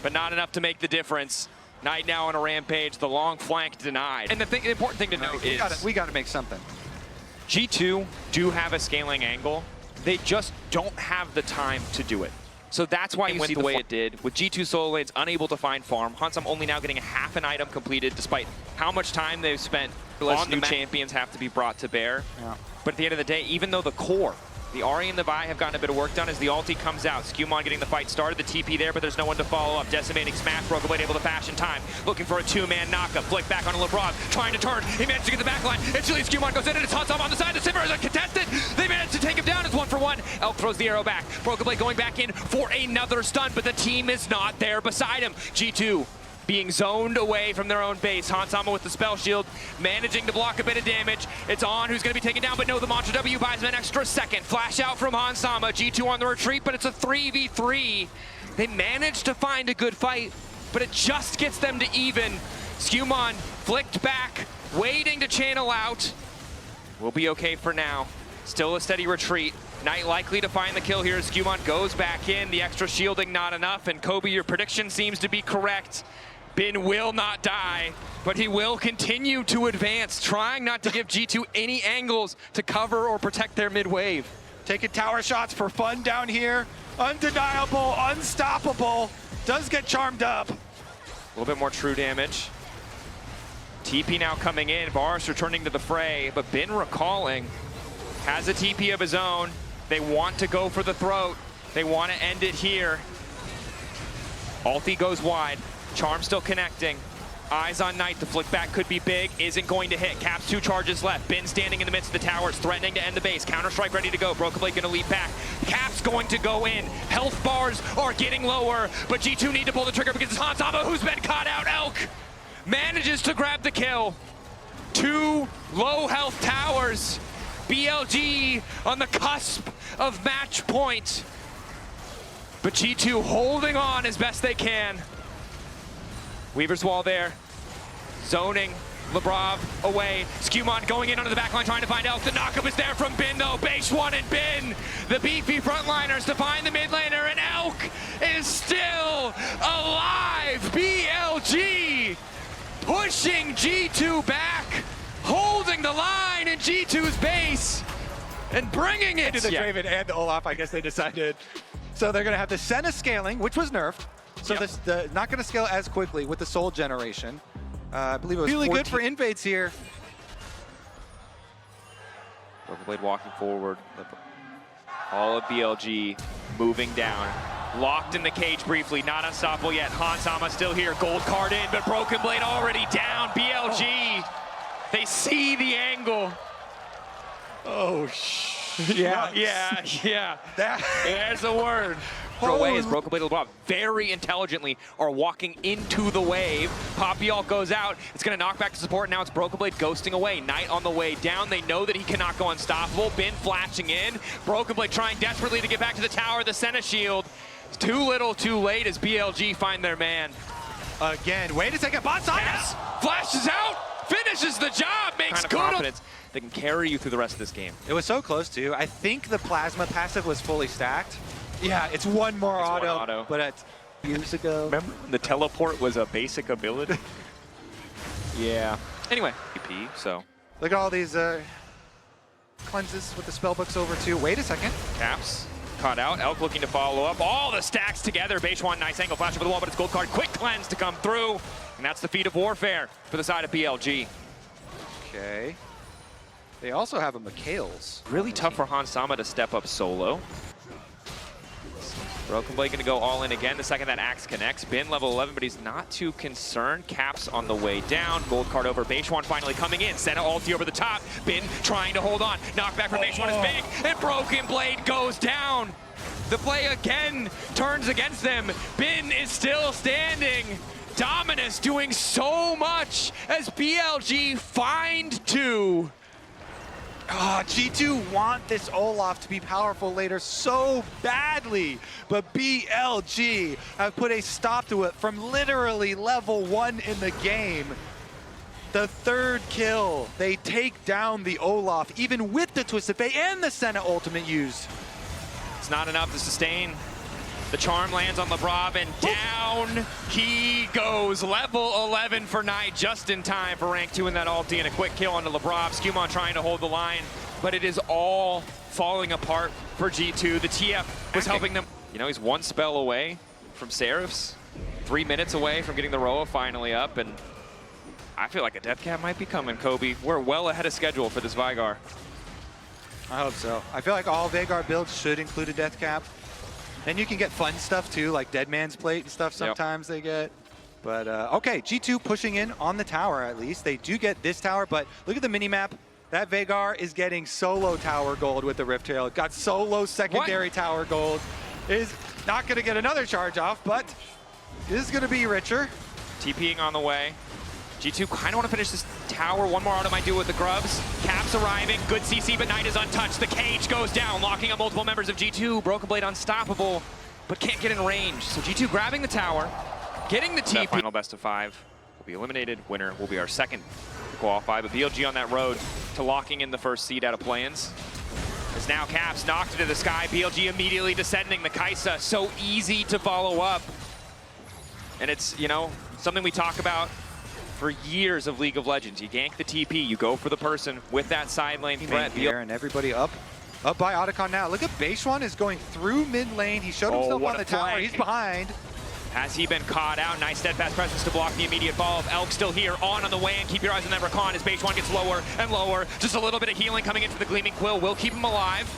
but not enough to make the difference. Knight now on a rampage. The long flank denied. And the important thing to note is we got to make something. G2 do have a scaling angle. They just don't have the time to do it. So that's why you see the way it did. With G2 solo lanes unable to find farm, Hansam only now getting a half an item completed despite how much time they've spent on new champions have to be brought to bear. Yeah. But at the end of the day, even though the core, the Ahri and the Vi have gotten a bit of work done as the ulti comes out. Skewmon getting the fight started, the TP there, but there's no one to follow up. Decimating smash, Broken Blade able to fashion time. Looking for a two-man knockup. Flick back on Lebrov, trying to turn. He managed to get the back line. Instantly, Skewmon goes in and it's Hansam on the side. The Sivir is contested. They managed to take him down as 1-for-1. Elk throws the arrow back. Broken Blade going back in for another stun, but the team is not there beside him. G2 being zoned away from their own base. Hansama with the spell shield, managing to block a bit of damage. It's On who's going to be taken down, but no, the Mantra W buys him an extra second. Flash out from Hansama. G2 on the retreat, but it's a 3v3. They managed to find a good fight, but it just gets them to even. Skewmon flicked back, waiting to channel out. We'll be okay for now. Still a steady retreat. Knight likely to find the kill here as Skewmon goes back in. The extra shielding not enough, and Kobe, your prediction seems to be correct. Bin will not die, but he will continue to advance, trying not to give G2 any angles to cover or protect their mid-wave. Taking tower shots for fun down here. Undeniable, unstoppable. Does get charmed up. A little bit more true damage. TP now coming in. Varus returning to the fray, but Bin recalling. Has a TP of his own. They want to go for the throat. They want to end it here. Ulti goes wide. Charm still connecting. Eyes on Knight. The flick back could be big. Isn't going to hit. Caps 2 charges left. Bin standing in the midst of the towers, threatening to end the base. Counter-strike ready to go. Broken Blade going to leap back. Caps going to go in. Health bars are getting lower, but G2 need to pull the trigger because it's Hansama who's been caught out. Elk manages to grab the kill. 2 low health towers. BLG on the cusp of match point. But G2 holding on as best they can. Weaver's Wall there. Zoning. Lebrov away. Skewmon going in onto the backline trying to find Elk. The knockup is there from Bin though. Base 1 and Bin. The beefy frontliners to find the mid laner, and Elk is still alive. BLG pushing G2 back, holding the line in G2's base, and bringing it to the Draven and the Olaf, I guess they decided. So they're going to have the Senna scaling, which was nerfed. So Yep. this not going to scale as quickly with the Soul generation. I believe it was really 14. good for invades here. Broken Blade walking forward. All of BLG moving down. Locked in the cage briefly, not unstoppable yet. Hansama still here, gold card in, but Broken Blade already down. BLG, they see the angle. Oh, Yeah. That There's a word. Away as Broken Blade Lebrov very intelligently are walking into the wave. Poppyall goes out. It's going to knock back to support. Now it's Broken Blade ghosting away. Knight on the way down. They know that he cannot go unstoppable. Bin flashing in. Broken Blade trying desperately to get back to the tower. The Senna shield. It's too little, too late as BLG find their man. again. Wait a second. Bot side. Yes. Flashes out. Finishes the job. Makes good confidence. They can carry you through the rest of this game. It was so close too. I think the plasma passive was fully stacked. Yeah, it's one more auto, but it's years ago. Remember when the teleport was a basic ability? Yeah. Anyway, EP, so. Look at all these cleanses with the spellbooks over too. Wait a second. Caps caught out. Elk looking to follow up. All the stacks together. Beishuan, nice angle flash over the wall, but it's gold card. Quick cleanse to come through. And that's the feat of warfare for the side of BLG. Okay. They also have a Mikhail's. Really tough for Hansama to step up solo. Broken Blade gonna go all in again the second that Axe connects. Bin level 11, but he's not too concerned. Caps on the way down. Gold card over. Beishuan finally coming in. Senna ulti over the top. Bin trying to hold on. Knockback from Beishuan is big. And Broken Blade goes down. The play again turns against them. Bin is still standing. Dominus doing so much as BLG find 2. G2 want this Olaf to be powerful later so badly, but BLG have put a stop to it from literally level 1 in the game. The third kill, they take down the Olaf, even with the Twisted Fate and the Senna ultimate used. It's not enough to sustain. The charm lands on Lebrov, and down he goes. Level 11 for Knight, just in time for rank 2 in that ulti, and a quick kill onto Lebrov. Skewmon trying to hold the line, but it is all falling apart for G2. The TF was helping them. You know, he's one spell away from Seraphs, 3 minutes away from getting the Roa finally up, and I feel like a death cap might be coming, Kobe. We're well ahead of schedule for this Veigar. I hope so. I feel like all Veigar builds should include a death cap. Then you can get fun stuff too, like Dead Man's Plate and stuff sometimes they get. But okay, G2 pushing in on the tower at least. They do get this tower, but look at the mini-map. That Veigar is getting solo tower gold with the Rift Trail. Got solo secondary tower gold. Is not going to get another charge off, but is going to be richer. TPing on the way. G2 kind of want to finish this tower. One more auto might do with the Grubs. Caps arriving. Good CC, but Knight is untouched. The cage goes down, locking up multiple members of G2. Broken Blade unstoppable, but can't get in range. So G2 grabbing the tower, getting the TP. That final best of 5 will be eliminated. Winner will be our second to qualify, but BLG on that road to locking in the first seed out of play-ins. As now Caps knocked into the sky. BLG immediately descending. The Kaisa, so easy to follow up. And it's, you know, something we talk about for years of League of Legends. You gank the TP, you go for the person with that side lane threat. Here, and everybody up by Otacon now. Look at Beishuan is going through mid lane. He showed himself on the tower. He's behind. Has he been caught out? Nice steadfast presence to block the immediate fall of Elk. Still here, on the way, and keep your eyes on that Rakan as Beishuan gets lower and lower. Just a little bit of healing coming in for the Gleaming Quill will keep him alive.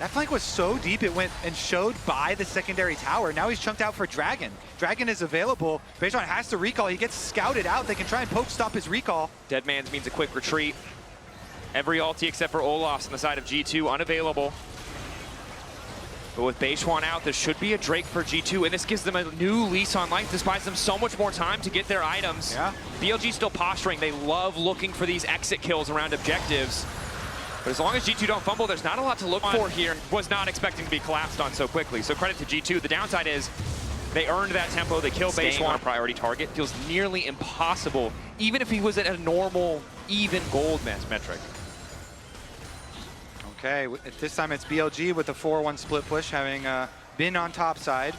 That flank was so deep, it went and showed by the secondary tower. Now he's chunked out for Dragon. Dragon is available. Bejon has to recall. He gets scouted out. They can try and poke stop his recall. Dead man's means a quick retreat. Every ulti except for Olaf's on the side of G2 unavailable. But with Beishwan out, there should be a Drake for G2, and this gives them a new lease on life. This buys them so much more time to get their items. Yeah. BLG still posturing. They love looking for these exit kills around objectives. But as long as G2 don't fumble, there's not a lot to look for here. Was not expecting to be collapsed on so quickly. So credit to G2. The downside is they earned that tempo. They killed Beishwan on a priority target. Feels nearly impossible, even if he was at a normal, even gold metric. Okay, at this time it's BLG with the 4-1 split push, having been on top side.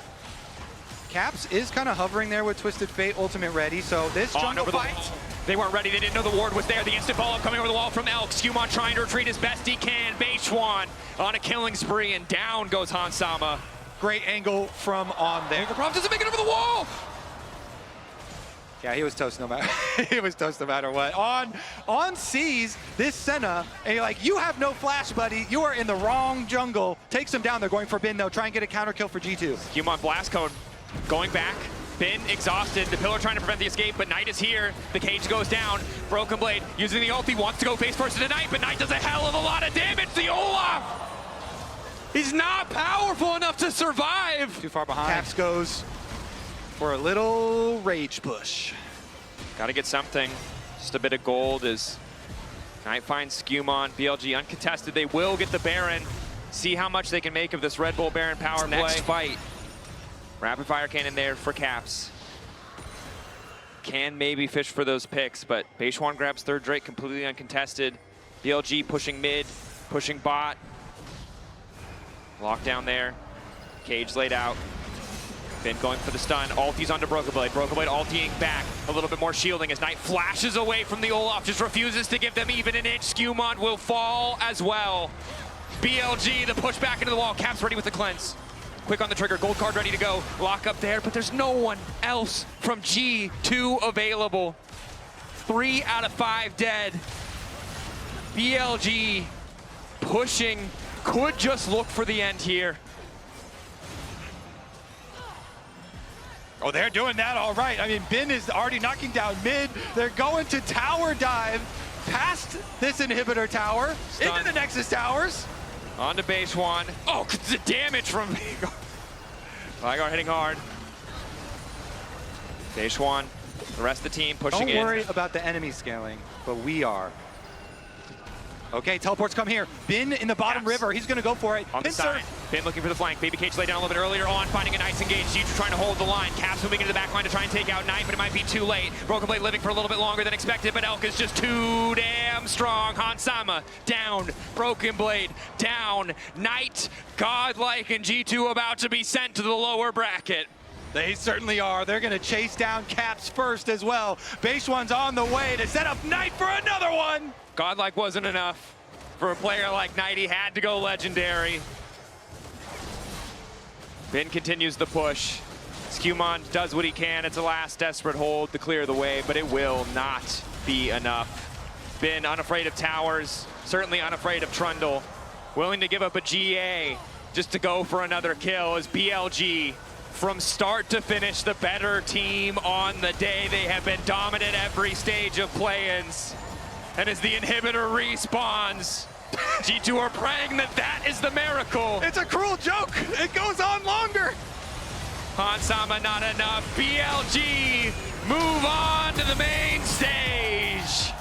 Caps is kind of hovering there with Twisted Fate ultimate ready, so this jungle fight. They weren't ready, they didn't know the ward was there. The instant follow-up coming over the wall from Elk. Skewmon trying to retreat as best he can. Beishwan on a killing spree, and down goes Hansama. Great angle from on there. The Prop doesn't make it over the wall! Yeah, he was toast no matter. He was toast no matter what. On C's, this Senna, and you're like, you have no flash, buddy. You are in the wrong jungle. Takes him down. They're going for Bin though. Try and get a counter kill for G2. Skewmon blast cone going back. Bin exhausted. The pillar trying to prevent the escape, but Knight is here. The cage goes down. Broken Blade using the ulti, wants to go face first into Knight, but Knight does a hell of a lot of damage. The Olaf! He's not powerful enough to survive. Too far behind. Caps goes for a little rage push. Gotta get something. Just a bit of gold as Knight finds Skewmon. BLG uncontested. They will get the Baron. See how much they can make of this Red Bull Baron power play. Next fight. Rapid fire cannon there for Caps. Can maybe fish for those picks, but Beishwan grabs third Drake completely uncontested. BLG pushing mid, pushing bot. Lockdown there. Cage laid out. Bin going for the stun. Ulti's onto Broken Blade. Broken Blade ultiing back. A little bit more shielding as Knight flashes away from the Olaf. Just refuses to give them even an inch. Skewmon will fall as well. BLG, the push back into the wall. Caps ready with the cleanse. Quick on the trigger. Gold card ready to go. Lock up there, but there's no one else from G2 available. 3 out of 5 dead. BLG pushing. Could just look for the end here. Oh, they're doing that all right. I mean, Bin is already knocking down mid. They're going to tower dive past this inhibitor tower, Stun. into the Nexus towers. On to Beishwan. Oh, the damage from Vigor. Vigor hitting hard. Beishwan, the rest of the team pushing in. Don't worry about the enemy scaling, but we are. Okay, teleports come here. Bin in the bottom river. He's going to go for it. On the side. Bin looking for the flank. Baby Cage laid down a little bit earlier on, finding a nice engage. G2 trying to hold the line. Caps moving into the back line to try and take out Knight, but it might be too late. Broken Blade living for a little bit longer than expected, but Elk is just too damn strong. Hansama down. Broken Blade down. Knight, godlike, and G2 about to be sent to the lower bracket. They certainly are. They're going to chase down Caps first as well. Beishwan's on the way to set up Knight for another one. Godlike wasn't enough. For a player like Knight, he had to go legendary. Bin continues the push. Skewmon does what he can. It's a last desperate hold to clear the way, but it will not be enough. Bin unafraid of towers, certainly unafraid of Trundle. Willing to give up a GA just to go for another kill as BLG, from start to finish, the better team on the day. They have been dominant every stage of play-ins. And as the inhibitor respawns, G2 are praying that that is the miracle. It's a cruel joke. It goes on longer. Hansama not enough. BLG move on to the main stage.